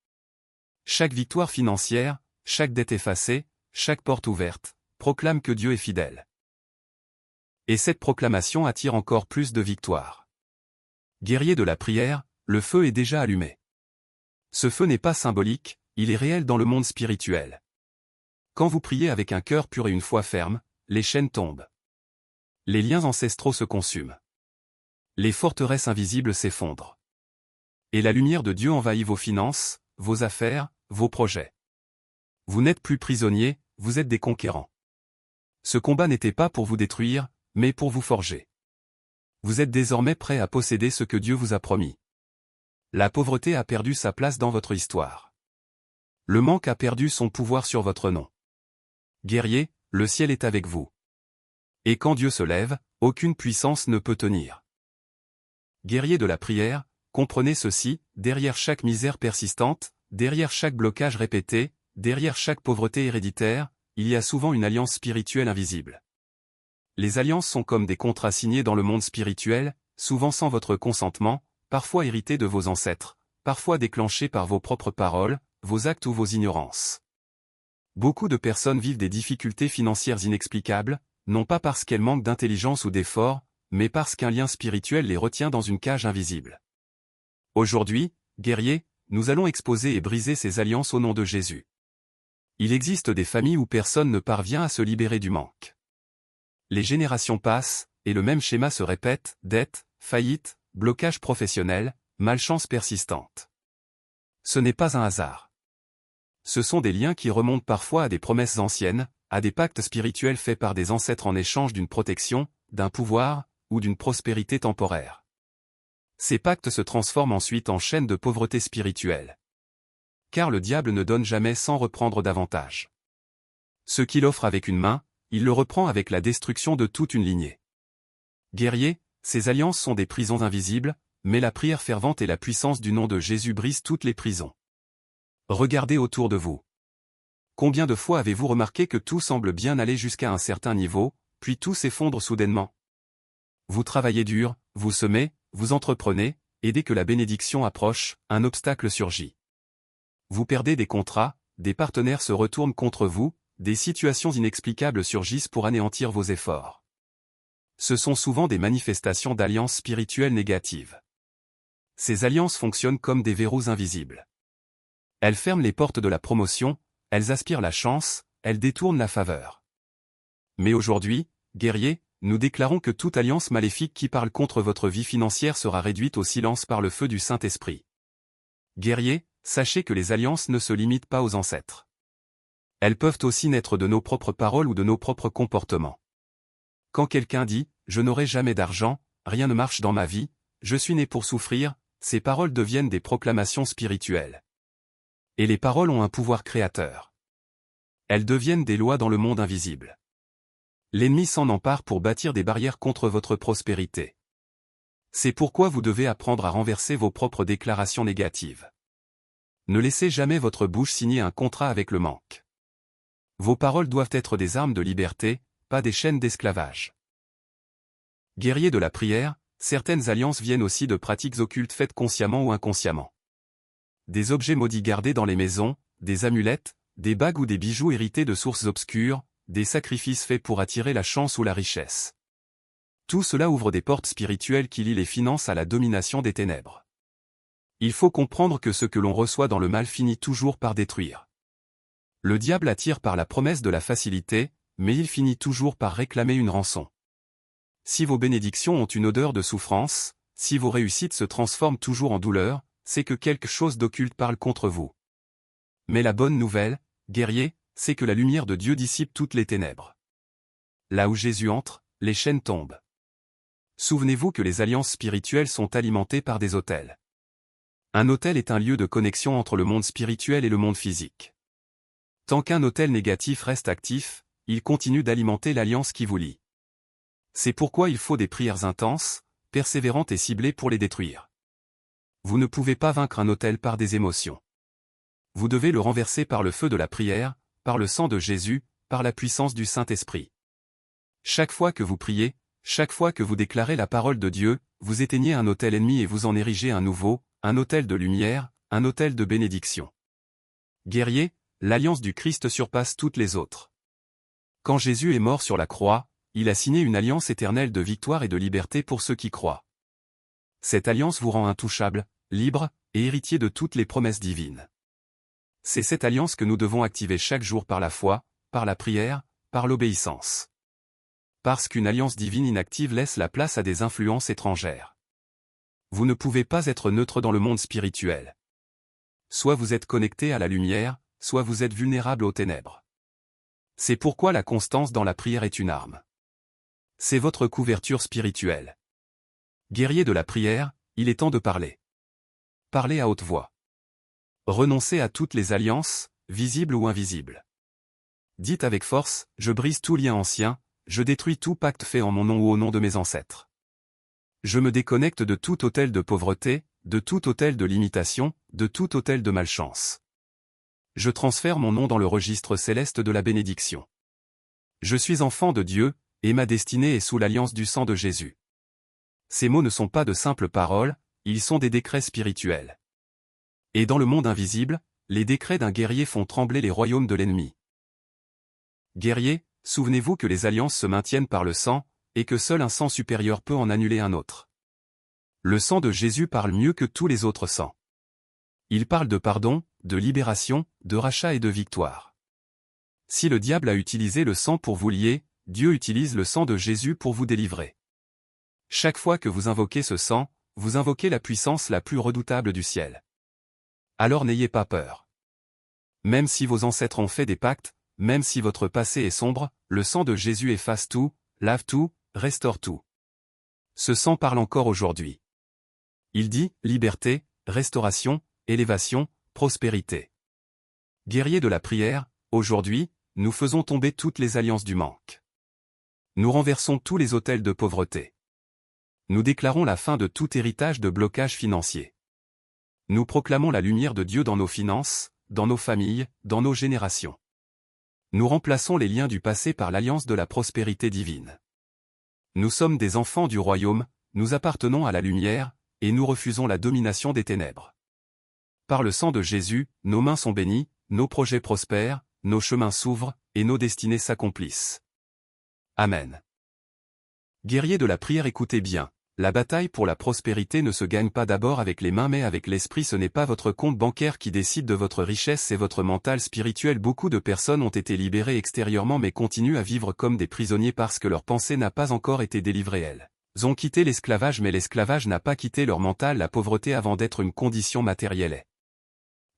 Chaque victoire financière, chaque dette effacée, chaque porte ouverte, proclame que Dieu est fidèle. Et cette proclamation attire encore plus de victoires. Guerrier de la prière, le feu est déjà allumé. Ce feu n'est pas symbolique, il est réel dans le monde spirituel. Quand vous priez avec un cœur pur et une foi ferme, les chaînes tombent. Les liens ancestraux se consument. Les forteresses invisibles s'effondrent. Et la lumière de Dieu envahit vos finances, vos affaires, vos projets. Vous n'êtes plus prisonniers, vous êtes des conquérants. Ce combat n'était pas pour vous détruire, mais pour vous forger. Vous êtes désormais prêts à posséder ce que Dieu vous a promis. La pauvreté a perdu sa place dans votre histoire. Le manque a perdu son pouvoir sur votre nom. Guerrier, le ciel est avec vous. Et quand Dieu se lève, aucune puissance ne peut tenir. Guerrier de la prière, comprenez ceci, derrière chaque misère persistante, derrière chaque blocage répété, derrière chaque pauvreté héréditaire, il y a souvent une alliance spirituelle invisible. Les alliances sont comme des contrats signés dans le monde spirituel, souvent sans votre consentement, parfois hérités de vos ancêtres, parfois déclenchés par vos propres paroles, vos actes ou vos ignorances. Beaucoup de personnes vivent des difficultés financières inexplicables, non pas parce qu'elles manquent d'intelligence ou d'effort, mais parce qu'un lien spirituel les retient dans une cage invisible. Aujourd'hui, guerriers, nous allons exposer et briser ces alliances au nom de Jésus. Il existe des familles où personne ne parvient à se libérer du manque. Les générations passent, et le même schéma se répète, dette, faillite, blocage professionnel, malchance persistante. Ce n'est pas un hasard. Ce sont des liens qui remontent parfois à des promesses anciennes, à des pactes spirituels faits par des ancêtres en échange d'une protection, d'un pouvoir, ou d'une prospérité temporaire. Ces pactes se transforment ensuite en chaînes de pauvreté spirituelle. Car le diable ne donne jamais sans reprendre davantage. Ce qu'il offre avec une main, il le reprend avec la destruction de toute une lignée. Guerriers, ces alliances sont des prisons invisibles, mais la prière fervente et la puissance du nom de Jésus brisent toutes les prisons. Regardez autour de vous. Combien de fois avez-vous remarqué que tout semble bien aller jusqu'à un certain niveau, puis tout s'effondre soudainement? Vous travaillez dur, vous semez, vous entreprenez, et dès que la bénédiction approche, un obstacle surgit. Vous perdez des contrats, des partenaires se retournent contre vous, des situations inexplicables surgissent pour anéantir vos efforts. Ce sont souvent des manifestations d'alliances spirituelles négatives. Ces alliances fonctionnent comme des verrous invisibles. Elles ferment les portes de la promotion, elles aspirent la chance, elles détournent la faveur. Mais aujourd'hui, guerriers, nous déclarons que toute alliance maléfique qui parle contre votre vie financière sera réduite au silence par le feu du Saint-Esprit. Guerriers, sachez que les alliances ne se limitent pas aux ancêtres. Elles peuvent aussi naître de nos propres paroles ou de nos propres comportements. Quand quelqu'un dit « Je n'aurai jamais d'argent, rien ne marche dans ma vie, je suis né pour souffrir », ces paroles deviennent des proclamations spirituelles. Et les paroles ont un pouvoir créateur. Elles deviennent des lois dans le monde invisible. L'ennemi s'en empare pour bâtir des barrières contre votre prospérité. C'est pourquoi vous devez apprendre à renverser vos propres déclarations négatives. Ne laissez jamais votre bouche signer un contrat avec le manque. Vos paroles doivent être des armes de liberté, pas des chaînes d'esclavage. Guerriers de la prière, certaines alliances viennent aussi de pratiques occultes faites consciemment ou inconsciemment. Des objets maudits gardés dans les maisons, des amulettes, des bagues ou des bijoux hérités de sources obscures, des sacrifices faits pour attirer la chance ou la richesse. Tout cela ouvre des portes spirituelles qui lient les finances à la domination des ténèbres. Il faut comprendre que ce que l'on reçoit dans le mal finit toujours par détruire. Le diable attire par la promesse de la facilité, mais il finit toujours par réclamer une rançon. Si vos bénédictions ont une odeur de souffrance, si vos réussites se transforment toujours en douleur, c'est que quelque chose d'occulte parle contre vous. Mais la bonne nouvelle, guerrier, c'est que la lumière de Dieu dissipe toutes les ténèbres. Là où Jésus entre, les chaînes tombent. Souvenez-vous que les alliances spirituelles sont alimentées par des autels. Un autel est un lieu de connexion entre le monde spirituel et le monde physique. Tant qu'un autel négatif reste actif, il continue d'alimenter l'alliance qui vous lie. C'est pourquoi il faut des prières intenses, persévérantes et ciblées pour les détruire. Vous ne pouvez pas vaincre un autel par des émotions. Vous devez le renverser par le feu de la prière, par le sang de Jésus, par la puissance du Saint-Esprit. Chaque fois que vous priez, chaque fois que vous déclarez la parole de Dieu, vous éteignez un autel ennemi et vous en érigez un nouveau, un autel de lumière, un autel de bénédiction. Guerrier, l'alliance du Christ surpasse toutes les autres. Quand Jésus est mort sur la croix, il a signé une alliance éternelle de victoire et de liberté pour ceux qui croient. Cette alliance vous rend intouchable, libre, et héritier de toutes les promesses divines. C'est cette alliance que nous devons activer chaque jour par la foi, par la prière, par l'obéissance. Parce qu'une alliance divine inactive laisse la place à des influences étrangères. Vous ne pouvez pas être neutre dans le monde spirituel. Soit vous êtes connecté à la lumière, soit vous êtes vulnérable aux ténèbres. C'est pourquoi la constance dans la prière est une arme. C'est votre couverture spirituelle. Guerrier de la prière, il est temps de parler. Parlez à haute voix. Renoncez à toutes les alliances, visibles ou invisibles. Dites avec force, je brise tout lien ancien, je détruis tout pacte fait en mon nom ou au nom de mes ancêtres. Je me déconnecte de tout autel de pauvreté, de tout autel de limitation, de tout autel de malchance. Je transfère mon nom dans le registre céleste de la bénédiction. Je suis enfant de Dieu, et ma destinée est sous l'alliance du sang de Jésus. Ces mots ne sont pas de simples paroles, ils sont des décrets spirituels. Et dans le monde invisible, les décrets d'un guerrier font trembler les royaumes de l'ennemi. Guerrier, souvenez-vous que les alliances se maintiennent par le sang, et que seul un sang supérieur peut en annuler un autre. Le sang de Jésus parle mieux que tous les autres sangs. Il parle de pardon, de libération, de rachat et de victoire. Si le diable a utilisé le sang pour vous lier, Dieu utilise le sang de Jésus pour vous délivrer. Chaque fois que vous invoquez ce sang, vous invoquez la puissance la plus redoutable du ciel. Alors n'ayez pas peur. Même si vos ancêtres ont fait des pactes, même si votre passé est sombre, le sang de Jésus efface tout, lave tout, restaure tout. Ce sang parle encore aujourd'hui. Il dit, liberté, restauration, élévation, prospérité. Guerrier de la prière, aujourd'hui, nous faisons tomber toutes les alliances du manque. Nous renversons tous les autels de pauvreté. Nous déclarons la fin de tout héritage de blocage financier. Nous proclamons la lumière de Dieu dans nos finances, dans nos familles, dans nos générations. Nous remplaçons les liens du passé par l'alliance de la prospérité divine. Nous sommes des enfants du royaume, nous appartenons à la lumière, et nous refusons la domination des ténèbres. Par le sang de Jésus, nos mains sont bénies, nos projets prospèrent, nos chemins s'ouvrent, et nos destinées s'accomplissent. Amen. Guerriers de la prière, écoutez bien. La bataille pour la prospérité ne se gagne pas d'abord avec les mains mais avec l'esprit. Ce n'est pas votre compte bancaire qui décide de votre richesse, c'est votre mental spirituel. Beaucoup de personnes ont été libérées extérieurement mais continuent à vivre comme des prisonniers parce que leur pensée n'a pas encore été délivrée. Elles ont quitté l'esclavage mais l'esclavage n'a pas quitté leur mental. La pauvreté avant d'être une condition matérielle est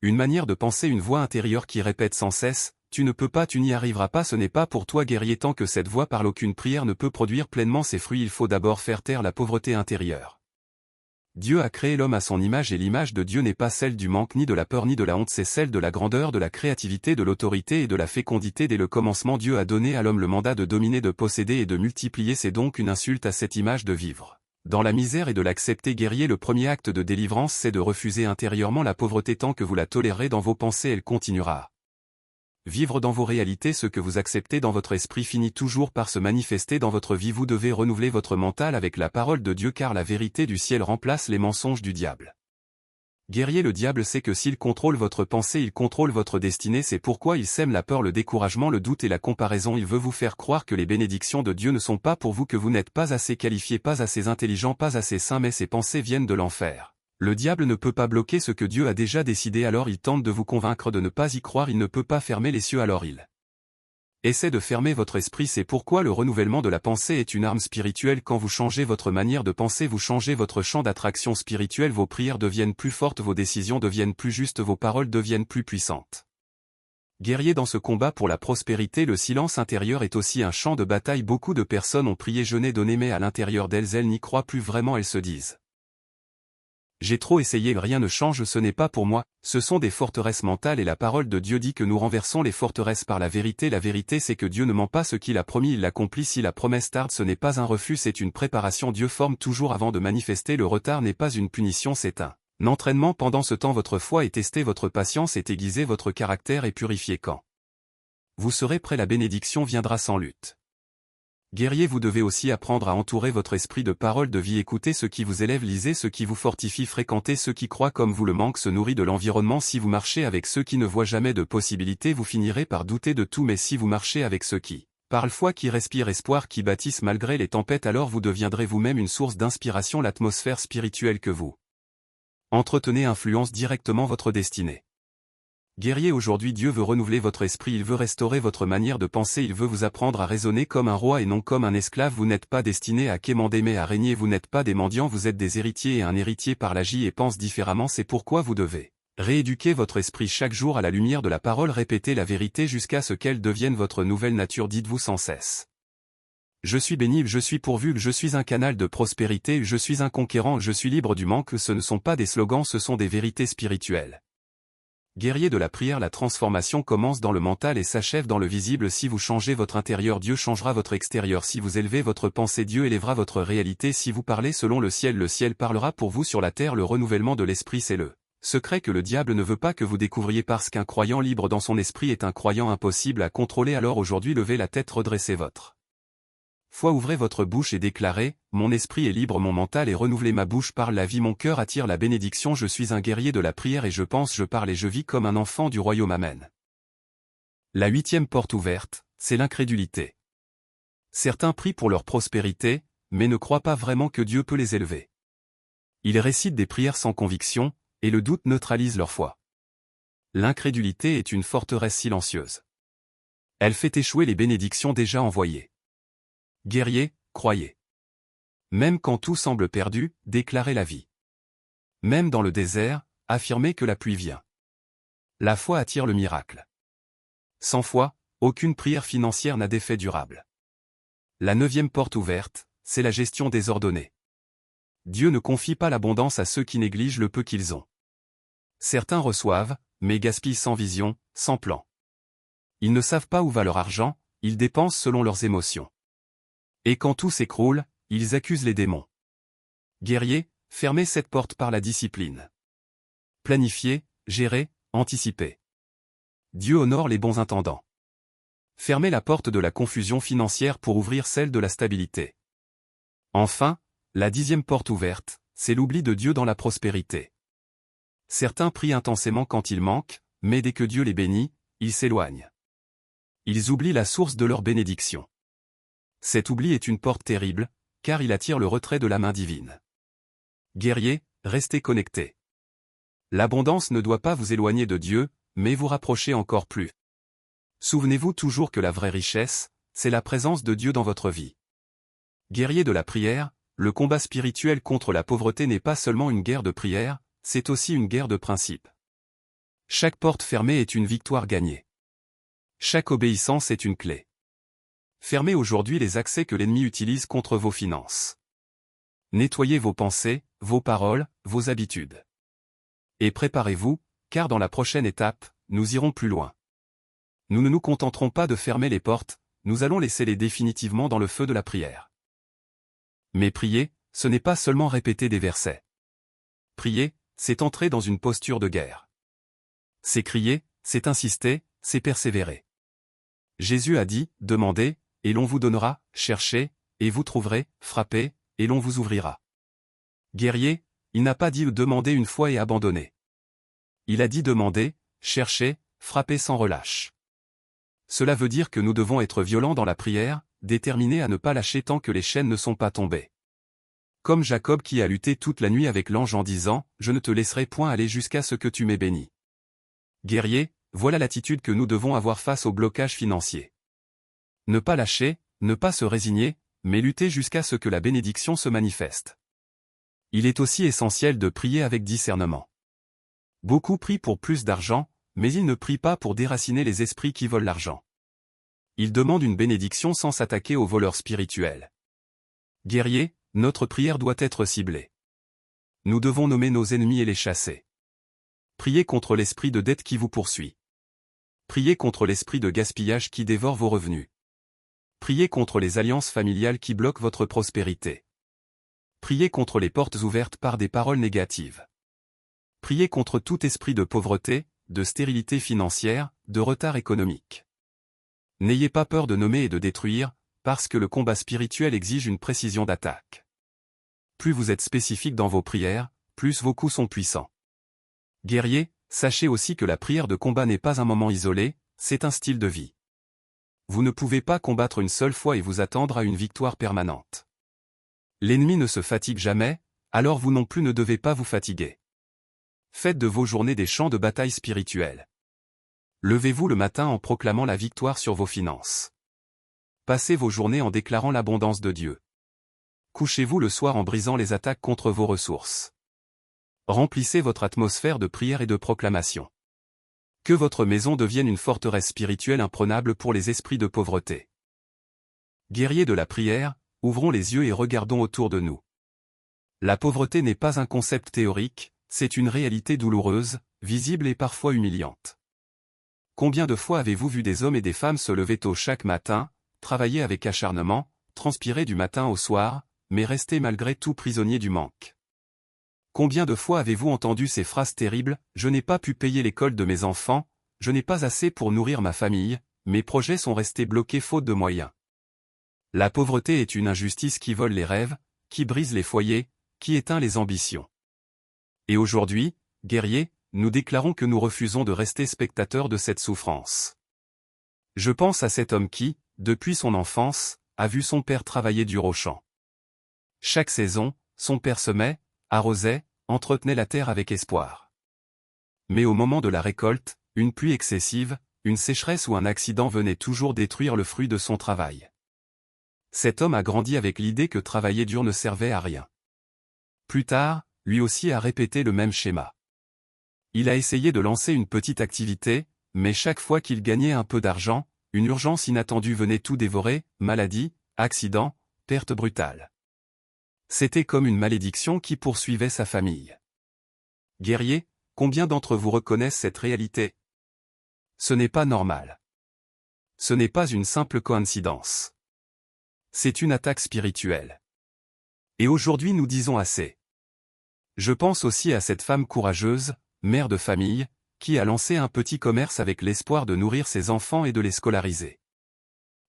une manière de penser, une voix intérieure qui répète sans cesse, tu ne peux pas, tu n'y arriveras pas, ce n'est pas pour toi guerrier. Tant que cette voix parle, aucune prière ne peut produire pleinement ses fruits. Il faut d'abord faire taire la pauvreté intérieure. Dieu a créé l'homme à son image et l'image de Dieu n'est pas celle du manque ni de la peur ni de la honte, c'est celle de la grandeur, de la créativité, de l'autorité et de la fécondité. Dès le commencement, Dieu a donné à l'homme le mandat de dominer, de posséder et de multiplier. C'est donc une insulte à cette image de vivre dans la misère et de l'accepter. Guerrier, le premier acte de délivrance, c'est de refuser intérieurement la pauvreté. Tant que vous la tolérez dans vos pensées, elle continuera. Vivre dans vos réalités, ce que vous acceptez dans votre esprit finit toujours par se manifester dans votre vie. Vous devez renouveler votre mental avec la parole de Dieu car la vérité du ciel remplace les mensonges du diable. Guerrier, le diable sait que s'il contrôle votre pensée, il contrôle votre destinée. C'est pourquoi il sème la peur, le découragement, le doute et la comparaison. Il veut vous faire croire que les bénédictions de Dieu ne sont pas pour vous, que vous n'êtes pas assez qualifié, pas assez intelligent, pas assez saint, mais ces pensées viennent de l'enfer. Le diable ne peut pas bloquer ce que Dieu a déjà décidé, alors il tente de vous convaincre de ne pas y croire. Il ne peut pas fermer les cieux, alors il essaie de fermer votre esprit. C'est pourquoi le renouvellement de la pensée est une arme spirituelle. Quand vous changez votre manière de penser, vous changez votre champ d'attraction spirituelle. Vos prières deviennent plus fortes, vos décisions deviennent plus justes, vos paroles deviennent plus puissantes. Guerrier, dans ce combat pour la prospérité, le silence intérieur est aussi un champ de bataille. Beaucoup de personnes ont prié, jeûné, donné, mais à l'intérieur d'elles, elles n'y croient plus vraiment. Elles se disent: j'ai trop essayé, rien ne change, ce n'est pas pour moi. Ce sont des forteresses mentales et la parole de Dieu dit que nous renversons les forteresses par la vérité. La vérité, c'est que Dieu ne ment pas, ce qu'il a promis il l'accomplit. Si la promesse tarde, ce n'est pas un refus, c'est une préparation. Dieu forme toujours avant de manifester. Le retard n'est pas une punition, c'est un entraînement. Pendant ce temps, votre foi est testée, votre patience est aiguisée, votre caractère est purifié. Quand vous serez prêt, la bénédiction viendra sans lutte. Guerrier, vous devez aussi apprendre à entourer votre esprit de paroles de vie. Écoutez ce qui vous élève, lisez ce qui vous fortifie, fréquentez ceux qui croient comme vous. Le manque se nourrit de l'environnement. Si vous marchez avec ceux qui ne voient jamais de possibilités, vous finirez par douter de tout, mais si vous marchez avec ceux qui parlent foi, qui respirent espoir, qui bâtissent malgré les tempêtes, alors vous deviendrez vous-même une source d'inspiration. L'atmosphère spirituelle que vous entretenez influence directement votre destinée. Guerrier, aujourd'hui Dieu veut renouveler votre esprit, il veut restaurer votre manière de penser, il veut vous apprendre à raisonner comme un roi et non comme un esclave. Vous n'êtes pas destiné à quémander mais à régner, vous n'êtes pas des mendiants, vous êtes des héritiers et un héritier parle, agit et pense différemment, c'est pourquoi vous devez rééduquer votre esprit chaque jour à la lumière de la parole, répétez la vérité jusqu'à ce qu'elle devienne votre nouvelle nature, dites-vous sans cesse. Je suis béni, je suis pourvu, je suis un canal de prospérité, je suis un conquérant, je suis libre du manque, ce ne sont pas des slogans, ce sont des vérités spirituelles. Guerrier de la prière, la transformation commence dans le mental et s'achève dans le visible. Si vous changez votre intérieur, Dieu changera votre extérieur. Si vous élevez votre pensée, Dieu élèvera votre réalité. Si vous parlez selon le ciel parlera pour vous sur la terre. Le renouvellement de l'esprit, c'est le secret que le diable ne veut pas que vous découvriez, parce qu'un croyant libre dans son esprit est un croyant impossible à contrôler. Alors aujourd'hui, levez la tête, redressez votre foi, ouvrez votre bouche et déclarez, mon esprit est libre, mon mental est renouvelé, ma bouche parle la vie, mon cœur attire la bénédiction, je suis un guerrier de la prière et je pense, je parle et je vis comme un enfant du royaume. Amen. La 8e porte ouverte, c'est l'incrédulité. Certains prient pour leur prospérité, mais ne croient pas vraiment que Dieu peut les élever. Ils récitent des prières sans conviction, et le doute neutralise leur foi. L'incrédulité est une forteresse silencieuse. Elle fait échouer les bénédictions déjà envoyées. Guerrier, croyez. Même quand tout semble perdu, déclarez la vie. Même dans le désert, affirmez que la pluie vient. La foi attire le miracle. Sans foi, aucune prière financière n'a d'effet durable. La 9e porte ouverte, c'est la gestion désordonnée. Dieu ne confie pas l'abondance à ceux qui négligent le peu qu'ils ont. Certains reçoivent, mais gaspillent sans vision, sans plan. Ils ne savent pas où va leur argent, ils dépensent selon leurs émotions. Et quand tout s'écroule, ils accusent les démons. Guerrier, fermez cette porte par la discipline. Planifiez, gérez, anticipez. Dieu honore les bons intendants. Fermez la porte de la confusion financière pour ouvrir celle de la stabilité. Enfin, la 10e porte ouverte, c'est l'oubli de Dieu dans la prospérité. Certains prient intensément quand il manque, mais dès que Dieu les bénit, ils s'éloignent. Ils oublient la source de leur bénédiction. Cet oubli est une porte terrible, car il attire le retrait de la main divine. Guerrier, restez connecté. L'abondance ne doit pas vous éloigner de Dieu, mais vous rapprocher encore plus. Souvenez-vous toujours que la vraie richesse, c'est la présence de Dieu dans votre vie. Guerrier de la prière, le combat spirituel contre la pauvreté n'est pas seulement une guerre de prière, c'est aussi une guerre de principe. Chaque porte fermée est une victoire gagnée. Chaque obéissance est une clé. Fermez aujourd'hui les accès que l'ennemi utilise contre vos finances. Nettoyez vos pensées, vos paroles, vos habitudes. Et préparez-vous, car dans la prochaine étape, nous irons plus loin. Nous ne nous contenterons pas de fermer les portes, nous allons les sceller définitivement dans le feu de la prière. Mais prier, ce n'est pas seulement répéter des versets. Prier, c'est entrer dans une posture de guerre. C'est crier, c'est insister, c'est persévérer. Jésus a dit, demandez, et l'on vous donnera, cherchez, et vous trouverez, frappez, et l'on vous ouvrira. Guerrier, il n'a pas dit demander une fois et abandonner. Il a dit demander, chercher, frapper sans relâche. Cela veut dire que nous devons être violents dans la prière, déterminés à ne pas lâcher tant que les chaînes ne sont pas tombées. Comme Jacob qui a lutté toute la nuit avec l'ange en disant, je ne te laisserai point aller jusqu'à ce que tu m'aies béni. Guerrier, voilà l'attitude que nous devons avoir face au blocage financier. Ne pas lâcher, ne pas se résigner, mais lutter jusqu'à ce que la bénédiction se manifeste. Il est aussi essentiel de prier avec discernement. Beaucoup prient pour plus d'argent, mais ils ne prient pas pour déraciner les esprits qui volent l'argent. Ils demandent une bénédiction sans s'attaquer aux voleurs spirituels. Guerrier, notre prière doit être ciblée. Nous devons nommer nos ennemis et les chasser. Priez contre l'esprit de dette qui vous poursuit. Priez contre l'esprit de gaspillage qui dévore vos revenus. Priez contre les alliances familiales qui bloquent votre prospérité. Priez contre les portes ouvertes par des paroles négatives. Priez contre tout esprit de pauvreté, de stérilité financière, de retard économique. N'ayez pas peur de nommer et de détruire, parce que le combat spirituel exige une précision d'attaque. Plus vous êtes spécifique dans vos prières, plus vos coups sont puissants. Guerrier, sachez aussi que la prière de combat n'est pas un moment isolé, c'est un style de vie. Vous ne pouvez pas combattre une seule fois et vous attendre à une victoire permanente. L'ennemi ne se fatigue jamais, alors vous non plus ne devez pas vous fatiguer. Faites de vos journées des champs de bataille spirituels. Levez-vous le matin en proclamant la victoire sur vos finances. Passez vos journées en déclarant l'abondance de Dieu. Couchez-vous le soir en brisant les attaques contre vos ressources. Remplissez votre atmosphère de prière et de proclamation. Que votre maison devienne une forteresse spirituelle imprenable pour les esprits de pauvreté. Guerriers de la prière, ouvrons les yeux et regardons autour de nous. La pauvreté n'est pas un concept théorique, c'est une réalité douloureuse, visible et parfois humiliante. Combien de fois avez-vous vu des hommes et des femmes se lever tôt chaque matin, travailler avec acharnement, transpirer du matin au soir, mais rester malgré tout prisonniers du manque? Combien de fois avez-vous entendu ces phrases terribles, « Je n'ai pas pu payer l'école de mes enfants, je n'ai pas assez pour nourrir ma famille, mes projets sont restés bloqués faute de moyens. » La pauvreté est une injustice qui vole les rêves, qui brise les foyers, qui éteint les ambitions. Et aujourd'hui, guerriers, nous déclarons que nous refusons de rester spectateurs de cette souffrance. Je pense à cet homme qui, depuis son enfance, a vu son père travailler dur au champ. Chaque saison, son père semait, arrosait, entretenait la terre avec espoir. Mais au moment de la récolte, une pluie excessive, une sécheresse ou un accident venait toujours détruire le fruit de son travail. Cet homme a grandi avec l'idée que travailler dur ne servait à rien. Plus tard, lui aussi a répété le même schéma. Il a essayé de lancer une petite activité, mais chaque fois qu'il gagnait un peu d'argent, une urgence inattendue venait tout dévorer, maladie, accident, perte brutale. C'était comme une malédiction qui poursuivait sa famille. Guerriers, combien d'entre vous reconnaissent cette réalité? Ce n'est pas normal. Ce n'est pas une simple coïncidence. C'est une attaque spirituelle. Et aujourd'hui nous disons assez. Je pense aussi à cette femme courageuse, mère de famille, qui a lancé un petit commerce avec l'espoir de nourrir ses enfants et de les scolariser.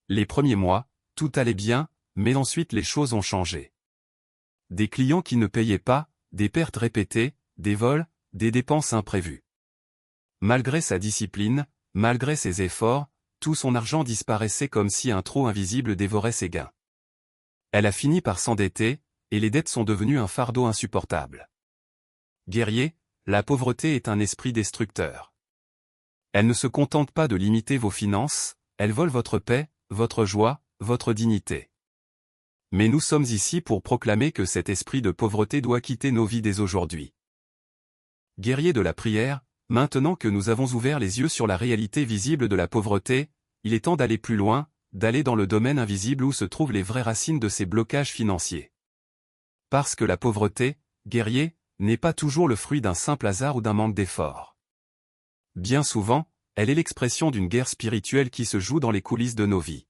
Les premiers mois, tout allait bien, mais ensuite les choses ont changé. Des clients qui ne payaient pas, des pertes répétées, des vols, des dépenses imprévues. Malgré sa discipline, malgré ses efforts, tout son argent disparaissait comme si un trou invisible dévorait ses gains. Elle a fini par s'endetter, et les dettes sont devenues un fardeau insupportable. Guerrier, la pauvreté est un esprit destructeur. Elle ne se contente pas de limiter vos finances, elle vole votre paix, votre joie, votre dignité. Mais nous sommes ici pour proclamer que cet esprit de pauvreté doit quitter nos vies dès aujourd'hui. Guerriers de la prière, maintenant que nous avons ouvert les yeux sur la réalité visible de la pauvreté, il est temps d'aller plus loin, d'aller dans le domaine invisible où se trouvent les vraies racines de ces blocages financiers. Parce que la pauvreté, guerrier, n'est pas toujours le fruit d'un simple hasard ou d'un manque d'effort. Bien souvent, elle est l'expression d'une guerre spirituelle qui se joue dans les coulisses de nos vies.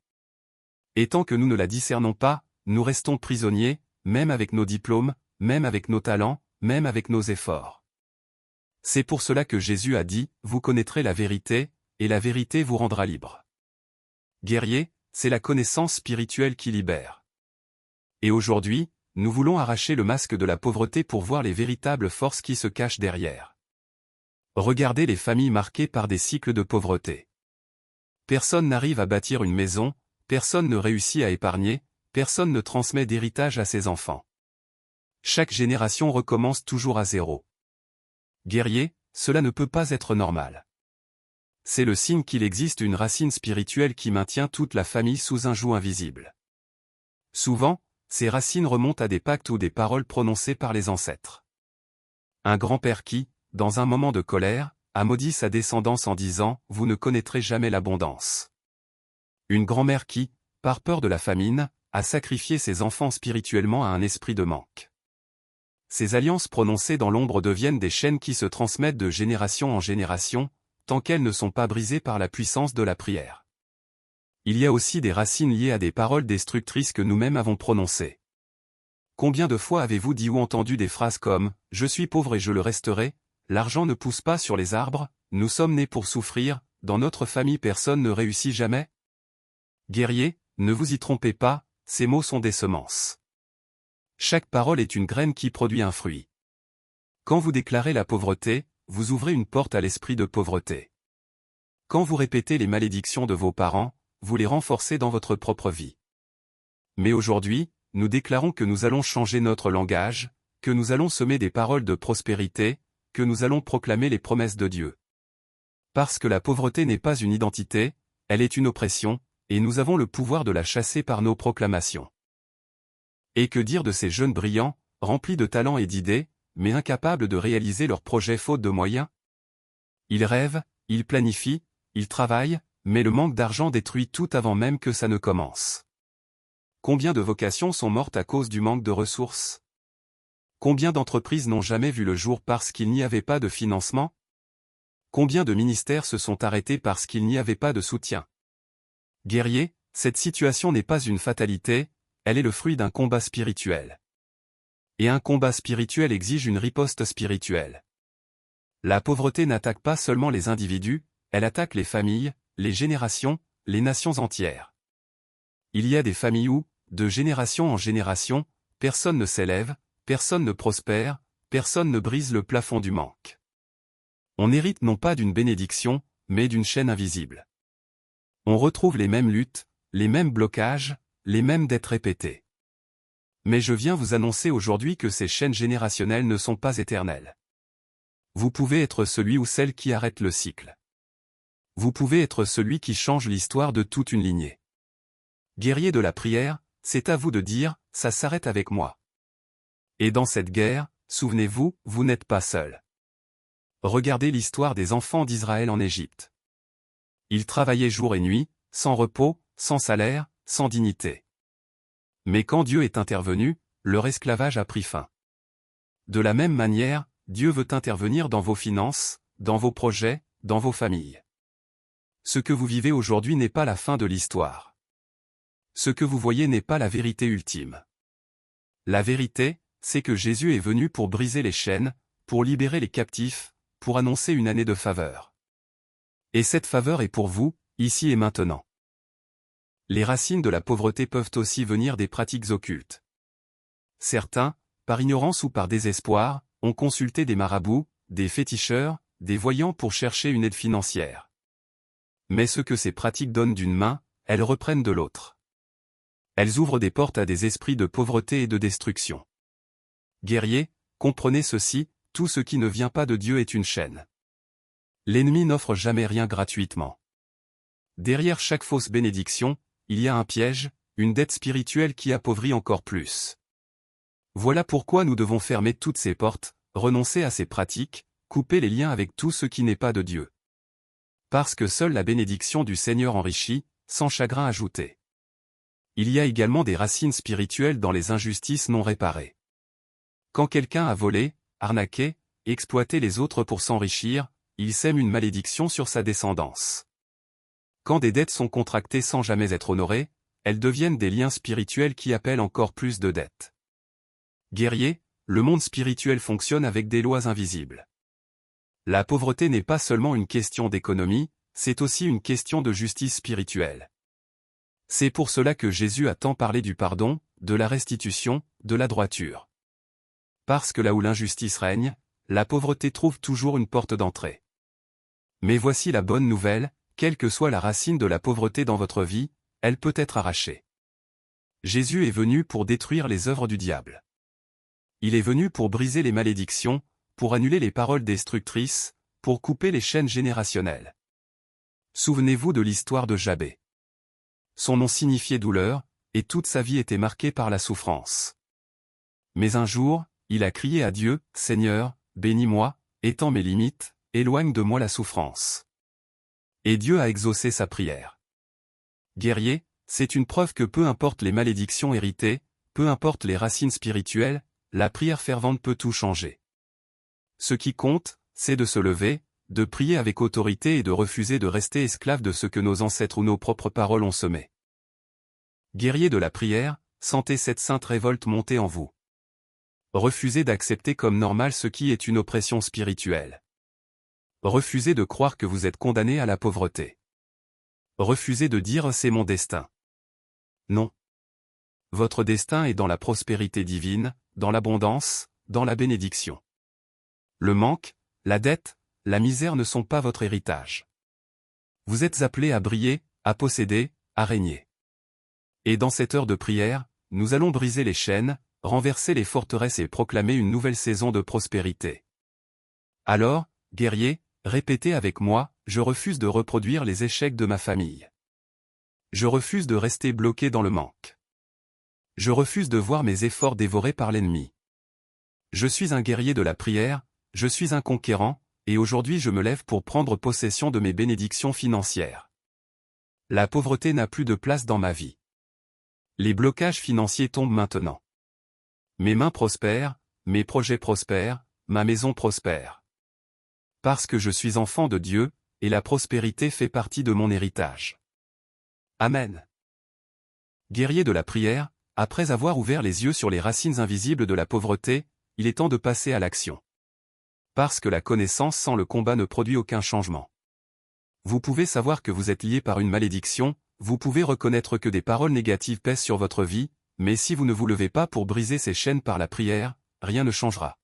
Et tant que nous ne la discernons pas, nous restons prisonniers, même avec nos diplômes, même avec nos talents, même avec nos efforts. C'est pour cela que Jésus a dit, « Vous connaîtrez la vérité, et la vérité vous rendra libre. » Guerrier, c'est la connaissance spirituelle qui libère. Et aujourd'hui, nous voulons arracher le masque de la pauvreté pour voir les véritables forces qui se cachent derrière. Regardez les familles marquées par des cycles de pauvreté. Personne n'arrive à bâtir une maison, personne ne réussit à épargner, personne ne transmet d'héritage à ses enfants. Chaque génération recommence toujours à zéro. Guerrier, cela ne peut pas être normal. C'est le signe qu'il existe une racine spirituelle qui maintient toute la famille sous un joug invisible. Souvent, ces racines remontent à des pactes ou des paroles prononcées par les ancêtres. Un grand-père qui, dans un moment de colère, a maudit sa descendance en disant « Vous ne connaîtrez jamais l'abondance ». Une grand-mère qui, par peur de la famine, a sacrifié ses enfants spirituellement à un esprit de manque. Ces alliances prononcées dans l'ombre deviennent des chaînes qui se transmettent de génération en génération, tant qu'elles ne sont pas brisées par la puissance de la prière. Il y a aussi des racines liées à des paroles destructrices que nous-mêmes avons prononcées. Combien de fois avez-vous dit ou entendu des phrases comme « Je suis pauvre et je le resterai »,« L'argent ne pousse pas sur les arbres »,« Nous sommes nés pour souffrir »,« Dans notre famille personne ne réussit jamais ». Guerrier, ne vous y trompez pas, ces mots sont des semences. Chaque parole est une graine qui produit un fruit. Quand vous déclarez la pauvreté, vous ouvrez une porte à l'esprit de pauvreté. Quand vous répétez les malédictions de vos parents, vous les renforcez dans votre propre vie. Mais aujourd'hui, nous déclarons que nous allons changer notre langage, que nous allons semer des paroles de prospérité, que nous allons proclamer les promesses de Dieu. Parce que la pauvreté n'est pas une identité, elle est une oppression, et nous avons le pouvoir de la chasser par nos proclamations. Et que dire de ces jeunes brillants, remplis de talents et d'idées, mais incapables de réaliser leurs projets faute de moyens? Ils rêvent, ils planifient, ils travaillent, mais le manque d'argent détruit tout avant même que ça ne commence. Combien de vocations sont mortes à cause du manque de ressources? Combien d'entreprises n'ont jamais vu le jour parce qu'il n'y avait pas de financement? Combien de ministères se sont arrêtés parce qu'il n'y avait pas de soutien? Guerrier, cette situation n'est pas une fatalité, elle est le fruit d'un combat spirituel. Et un combat spirituel exige une riposte spirituelle. La pauvreté n'attaque pas seulement les individus, elle attaque les familles, les générations, les nations entières. Il y a des familles où, de génération en génération, personne ne s'élève, personne ne prospère, personne ne brise le plafond du manque. On hérite non pas d'une bénédiction, mais d'une chaîne invisible. On retrouve les mêmes luttes, les mêmes blocages, les mêmes dettes répétées. Mais je viens vous annoncer aujourd'hui que ces chaînes générationnelles ne sont pas éternelles. Vous pouvez être celui ou celle qui arrête le cycle. Vous pouvez être celui qui change l'histoire de toute une lignée. Guerrier de la prière, c'est à vous de dire, ça s'arrête avec moi. Et dans cette guerre, souvenez-vous, vous n'êtes pas seul. Regardez l'histoire des enfants d'Israël en Égypte. Ils travaillaient jour et nuit, sans repos, sans salaire, sans dignité. Mais quand Dieu est intervenu, leur esclavage a pris fin. De la même manière, Dieu veut intervenir dans vos finances, dans vos projets, dans vos familles. Ce que vous vivez aujourd'hui n'est pas la fin de l'histoire. Ce que vous voyez n'est pas la vérité ultime. La vérité, c'est que Jésus est venu pour briser les chaînes, pour libérer les captifs, pour annoncer une année de faveur. Et cette faveur est pour vous, ici et maintenant. Les racines de la pauvreté peuvent aussi venir des pratiques occultes. Certains, par ignorance ou par désespoir, ont consulté des marabouts, des féticheurs, des voyants pour chercher une aide financière. Mais ce que ces pratiques donnent d'une main, elles reprennent de l'autre. Elles ouvrent des portes à des esprits de pauvreté et de destruction. Guerriers, comprenez ceci, tout ce qui ne vient pas de Dieu est une chaîne. L'ennemi n'offre jamais rien gratuitement. Derrière chaque fausse bénédiction, il y a un piège, une dette spirituelle qui appauvrit encore plus. Voilà pourquoi nous devons fermer toutes ces portes, renoncer à ces pratiques, couper les liens avec tout ce qui n'est pas de Dieu. Parce que seule la bénédiction du Seigneur enrichit, sans chagrin ajouté. Il y a également des racines spirituelles dans les injustices non réparées. Quand quelqu'un a volé, arnaqué, exploité les autres pour s'enrichir, il sème une malédiction sur sa descendance. Quand des dettes sont contractées sans jamais être honorées, elles deviennent des liens spirituels qui appellent encore plus de dettes. Guerrier, le monde spirituel fonctionne avec des lois invisibles. La pauvreté n'est pas seulement une question d'économie, c'est aussi une question de justice spirituelle. C'est pour cela que Jésus a tant parlé du pardon, de la restitution, de la droiture. Parce que là où l'injustice règne, la pauvreté trouve toujours une porte d'entrée. Mais voici la bonne nouvelle, quelle que soit la racine de la pauvreté dans votre vie, elle peut être arrachée. Jésus est venu pour détruire les œuvres du diable. Il est venu pour briser les malédictions, pour annuler les paroles destructrices, pour couper les chaînes générationnelles. Souvenez-vous de l'histoire de Jabé. Son nom signifiait douleur, et toute sa vie était marquée par la souffrance. Mais un jour, il a crié à Dieu, « Seigneur, bénis-moi, étends mes limites, éloigne de moi la souffrance. » Et Dieu a exaucé sa prière. Guerrier, c'est une preuve que peu importe les malédictions héritées, peu importe les racines spirituelles, la prière fervente peut tout changer. Ce qui compte, c'est de se lever, de prier avec autorité et de refuser de rester esclave de ce que nos ancêtres ou nos propres paroles ont semé. Guerrier de la prière, sentez cette sainte révolte monter en vous. Refusez d'accepter comme normal ce qui est une oppression spirituelle. Refusez de croire que vous êtes condamné à la pauvreté. Refusez de dire « c'est mon destin ». Non. Votre destin est dans la prospérité divine, dans l'abondance, dans la bénédiction. Le manque, la dette, la misère ne sont pas votre héritage. Vous êtes appelés à briller, à posséder, à régner. Et dans cette heure de prière, nous allons briser les chaînes, renverser les forteresses et proclamer une nouvelle saison de prospérité. Alors, guerriers, répétez avec moi, je refuse de reproduire les échecs de ma famille. Je refuse de rester bloqué dans le manque. Je refuse de voir mes efforts dévorés par l'ennemi. Je suis un guerrier de la prière, je suis un conquérant, et aujourd'hui je me lève pour prendre possession de mes bénédictions financières. La pauvreté n'a plus de place dans ma vie. Les blocages financiers tombent maintenant. Mes mains prospèrent, mes projets prospèrent, ma maison prospère. Parce que je suis enfant de Dieu, et la prospérité fait partie de mon héritage. Amen. Guerrier de la prière, après avoir ouvert les yeux sur les racines invisibles de la pauvreté, il est temps de passer à l'action. Parce que la connaissance sans le combat ne produit aucun changement. Vous pouvez savoir que vous êtes lié par une malédiction, vous pouvez reconnaître que des paroles négatives pèsent sur votre vie, mais si vous ne vous levez pas pour briser ces chaînes par la prière, rien ne changera.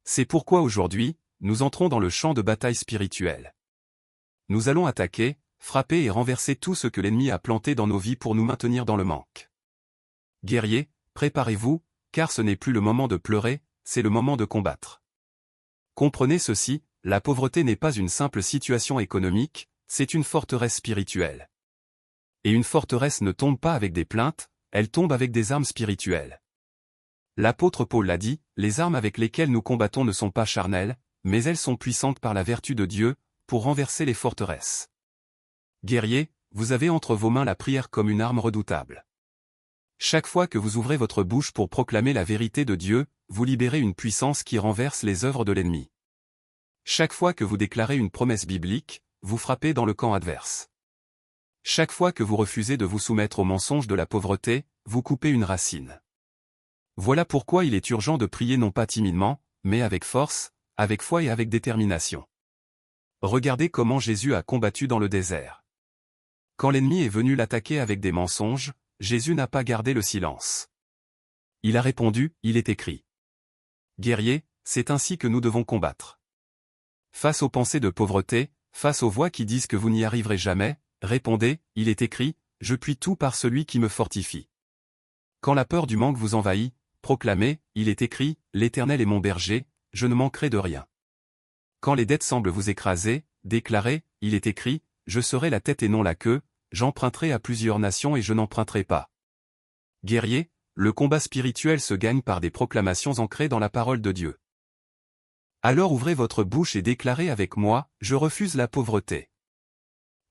C'est pourquoi aujourd'hui, nous entrons dans le champ de bataille spirituelle. Nous allons attaquer, frapper et renverser tout ce que l'ennemi a planté dans nos vies pour nous maintenir dans le manque. Guerriers, préparez-vous, car ce n'est plus le moment de pleurer, c'est le moment de combattre. Comprenez ceci, la pauvreté n'est pas une simple situation économique, c'est une forteresse spirituelle. Et une forteresse ne tombe pas avec des plaintes, elle tombe avec des armes spirituelles. L'apôtre Paul l'a dit, les armes avec lesquelles nous combattons ne sont pas charnelles, mais elles sont puissantes par la vertu de Dieu, pour renverser les forteresses. Guerriers, vous avez entre vos mains la prière comme une arme redoutable. Chaque fois que vous ouvrez votre bouche pour proclamer la vérité de Dieu, vous libérez une puissance qui renverse les œuvres de l'ennemi. Chaque fois que vous déclarez une promesse biblique, vous frappez dans le camp adverse. Chaque fois que vous refusez de vous soumettre aux mensonges de la pauvreté, vous coupez une racine. Voilà pourquoi il est urgent de prier non pas timidement, mais avec force, avec foi et avec détermination. Regardez comment Jésus a combattu dans le désert. Quand l'ennemi est venu l'attaquer avec des mensonges, Jésus n'a pas gardé le silence. Il a répondu, il est écrit. Guerriers, c'est ainsi que nous devons combattre. Face aux pensées de pauvreté, face aux voix qui disent que vous n'y arriverez jamais, répondez, il est écrit, je puis tout par celui qui me fortifie. Quand la peur du manque vous envahit, proclamez, il est écrit, l'Éternel est mon berger, je ne manquerai de rien. Quand les dettes semblent vous écraser, déclarez, il est écrit, je serai la tête et non la queue, j'emprunterai à plusieurs nations et je n'emprunterai pas. Guerrier, le combat spirituel se gagne par des proclamations ancrées dans la parole de Dieu. Alors ouvrez votre bouche et déclarez avec moi, je refuse la pauvreté.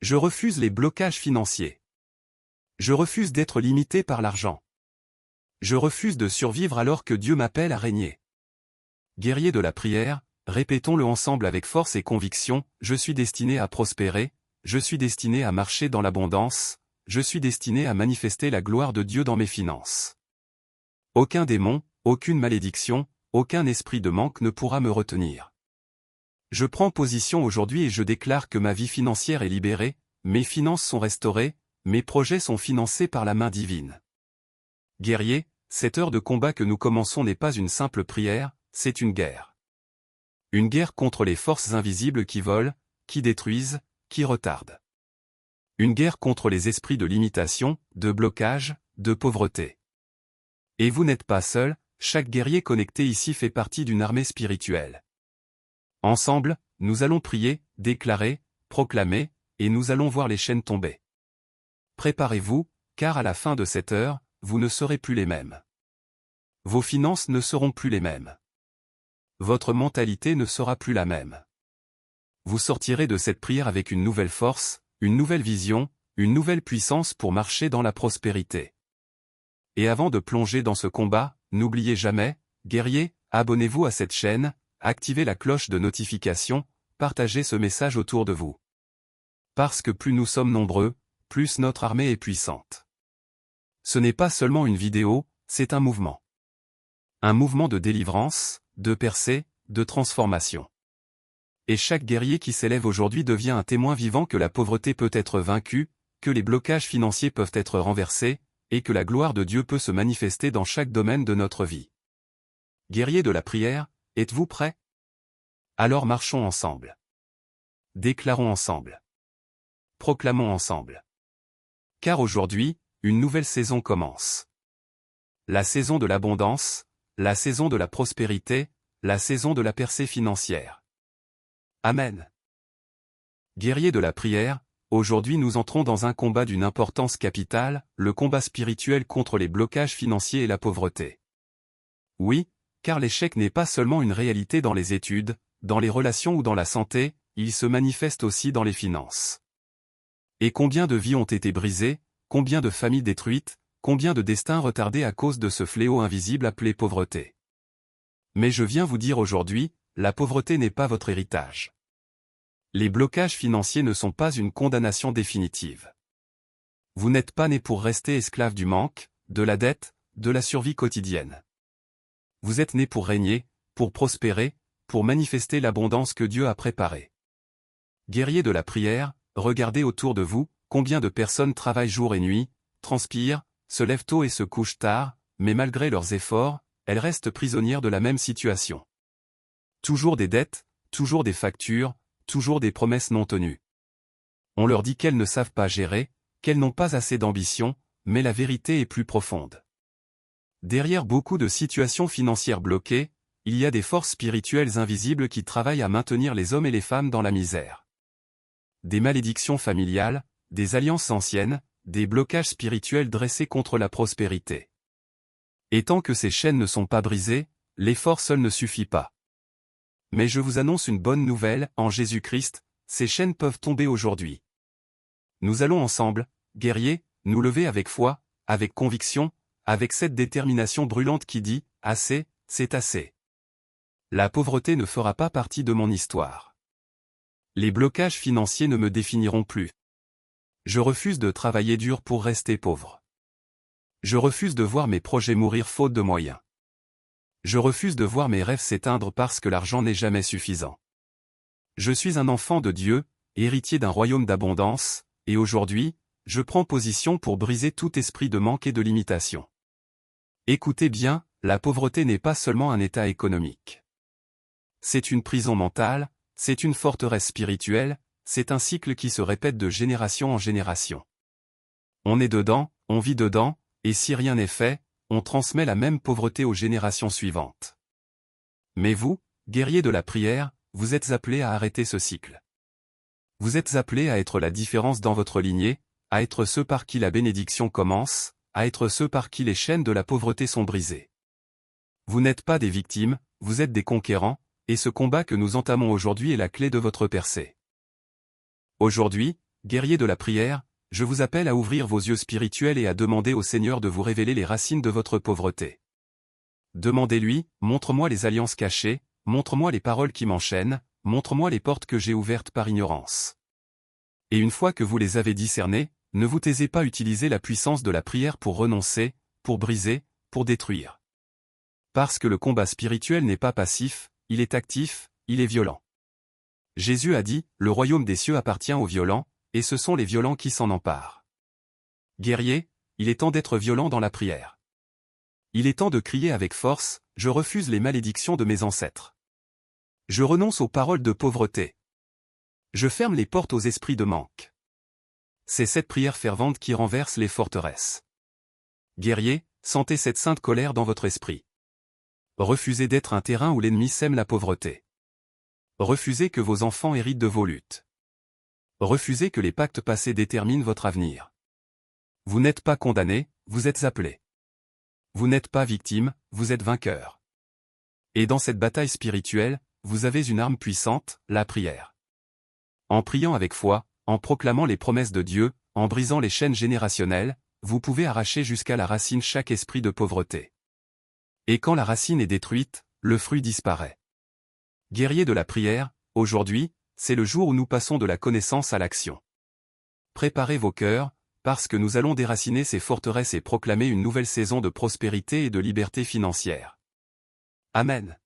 Je refuse les blocages financiers. Je refuse d'être limité par l'argent. Je refuse de survivre alors que Dieu m'appelle à régner. Guerrier de la prière, répétons-le ensemble avec force et conviction, je suis destiné à prospérer, je suis destiné à marcher dans l'abondance, je suis destiné à manifester la gloire de Dieu dans mes finances. Aucun démon, aucune malédiction, aucun esprit de manque ne pourra me retenir. Je prends position aujourd'hui et je déclare que ma vie financière est libérée, mes finances sont restaurées, mes projets sont financés par la main divine. Guerriers, cette heure de combat que nous commençons n'est pas une simple prière, c'est une guerre. Une guerre contre les forces invisibles qui volent, qui détruisent, qui retardent. Une guerre contre les esprits de limitation, de blocage, de pauvreté. Et vous n'êtes pas seul, chaque guerrier connecté ici fait partie d'une armée spirituelle. Ensemble, nous allons prier, déclarer, proclamer, et nous allons voir les chaînes tomber. Préparez-vous, car à la fin de cette heure, vous ne serez plus les mêmes. Vos finances ne seront plus les mêmes. Votre mentalité ne sera plus la même. Vous sortirez de cette prière avec une nouvelle force, une nouvelle vision, une nouvelle puissance pour marcher dans la prospérité. Et avant de plonger dans ce combat, n'oubliez jamais, guerriers, abonnez-vous à cette chaîne, activez la cloche de notification, partagez ce message autour de vous. Parce que plus nous sommes nombreux, plus notre armée est puissante. Ce n'est pas seulement une vidéo, c'est un mouvement. Un mouvement de délivrance, de percée, de transformation. Et chaque guerrier qui s'élève aujourd'hui devient un témoin vivant que la pauvreté peut être vaincue, que les blocages financiers peuvent être renversés, et que la gloire de Dieu peut se manifester dans chaque domaine de notre vie. Guerriers de la prière, êtes-vous prêts? Alors marchons ensemble. Déclarons ensemble. Proclamons ensemble. Car aujourd'hui, une nouvelle saison commence. La saison de l'abondance, la saison de la prospérité, la saison de la percée financière. Amen. Guerriers de la prière, aujourd'hui nous entrons dans un combat d'une importance capitale, le combat spirituel contre les blocages financiers et la pauvreté. Oui, car l'échec n'est pas seulement une réalité dans les études, dans les relations ou dans la santé, il se manifeste aussi dans les finances. Et combien de vies ont été brisées, combien de familles détruites, combien de destins retardés à cause de ce fléau invisible appelé pauvreté. Mais je viens vous dire aujourd'hui, la pauvreté n'est pas votre héritage. Les blocages financiers ne sont pas une condamnation définitive. Vous n'êtes pas né pour rester esclave du manque, de la dette, de la survie quotidienne. Vous êtes né pour régner, pour prospérer, pour manifester l'abondance que Dieu a préparée. Guerriers de la prière, regardez autour de vous, combien de personnes travaillent jour et nuit, transpirent, se lèvent tôt et se couchent tard, mais malgré leurs efforts, elles restent prisonnières de la même situation. Toujours des dettes, toujours des factures, toujours des promesses non tenues. On leur dit qu'elles ne savent pas gérer, qu'elles n'ont pas assez d'ambition, mais la vérité est plus profonde. Derrière beaucoup de situations financières bloquées, il y a des forces spirituelles invisibles qui travaillent à maintenir les hommes et les femmes dans la misère. Des malédictions familiales, des alliances anciennes, des blocages spirituels dressés contre la prospérité. Et tant que ces chaînes ne sont pas brisées, l'effort seul ne suffit pas. Mais je vous annonce une bonne nouvelle, en Jésus-Christ, ces chaînes peuvent tomber aujourd'hui. Nous allons ensemble, guerriers, nous lever avec foi, avec conviction, avec cette détermination brûlante qui dit « Assez, c'est assez ». La pauvreté ne fera pas partie de mon histoire. Les blocages financiers ne me définiront plus. Je refuse de travailler dur pour rester pauvre. Je refuse de voir mes projets mourir faute de moyens. Je refuse de voir mes rêves s'éteindre parce que l'argent n'est jamais suffisant. Je suis un enfant de Dieu, héritier d'un royaume d'abondance, et aujourd'hui, je prends position pour briser tout esprit de manque et de limitation. Écoutez bien, la pauvreté n'est pas seulement un état économique. C'est une prison mentale, c'est une forteresse spirituelle, c'est un cycle qui se répète de génération en génération. On est dedans, on vit dedans, et si rien n'est fait, on transmet la même pauvreté aux générations suivantes. Mais vous, guerriers de la prière, vous êtes appelés à arrêter ce cycle. Vous êtes appelés à être la différence dans votre lignée, à être ceux par qui la bénédiction commence, à être ceux par qui les chaînes de la pauvreté sont brisées. Vous n'êtes pas des victimes, vous êtes des conquérants, et ce combat que nous entamons aujourd'hui est la clé de votre percée. Aujourd'hui, guerriers de la prière, je vous appelle à ouvrir vos yeux spirituels et à demander au Seigneur de vous révéler les racines de votre pauvreté. Demandez-lui, montre-moi les alliances cachées, montre-moi les paroles qui m'enchaînent, montre-moi les portes que j'ai ouvertes par ignorance. Et une fois que vous les avez discernées, ne vous taisez pas à utiliser la puissance de la prière pour renoncer, pour briser, pour détruire. Parce que le combat spirituel n'est pas passif, il est actif, il est violent. Jésus a dit, le royaume des cieux appartient aux violents, et ce sont les violents qui s'en emparent. Guerriers, il est temps d'être violent dans la prière. Il est temps de crier avec force, je refuse les malédictions de mes ancêtres. Je renonce aux paroles de pauvreté. Je ferme les portes aux esprits de manque. C'est cette prière fervente qui renverse les forteresses. Guerriers, sentez cette sainte colère dans votre esprit. Refusez d'être un terrain où l'ennemi sème la pauvreté. Refusez que vos enfants héritent de vos luttes. Refusez que les pactes passés déterminent votre avenir. Vous n'êtes pas condamnés, vous êtes appelés. Vous n'êtes pas victime, vous êtes vainqueur. Et dans cette bataille spirituelle, vous avez une arme puissante, la prière. En priant avec foi, en proclamant les promesses de Dieu, en brisant les chaînes générationnelles, vous pouvez arracher jusqu'à la racine chaque esprit de pauvreté. Et quand la racine est détruite, le fruit disparaît. Guerriers de la prière, aujourd'hui, c'est le jour où nous passons de la connaissance à l'action. Préparez vos cœurs, parce que nous allons déraciner ces forteresses et proclamer une nouvelle saison de prospérité et de liberté financière. Amen.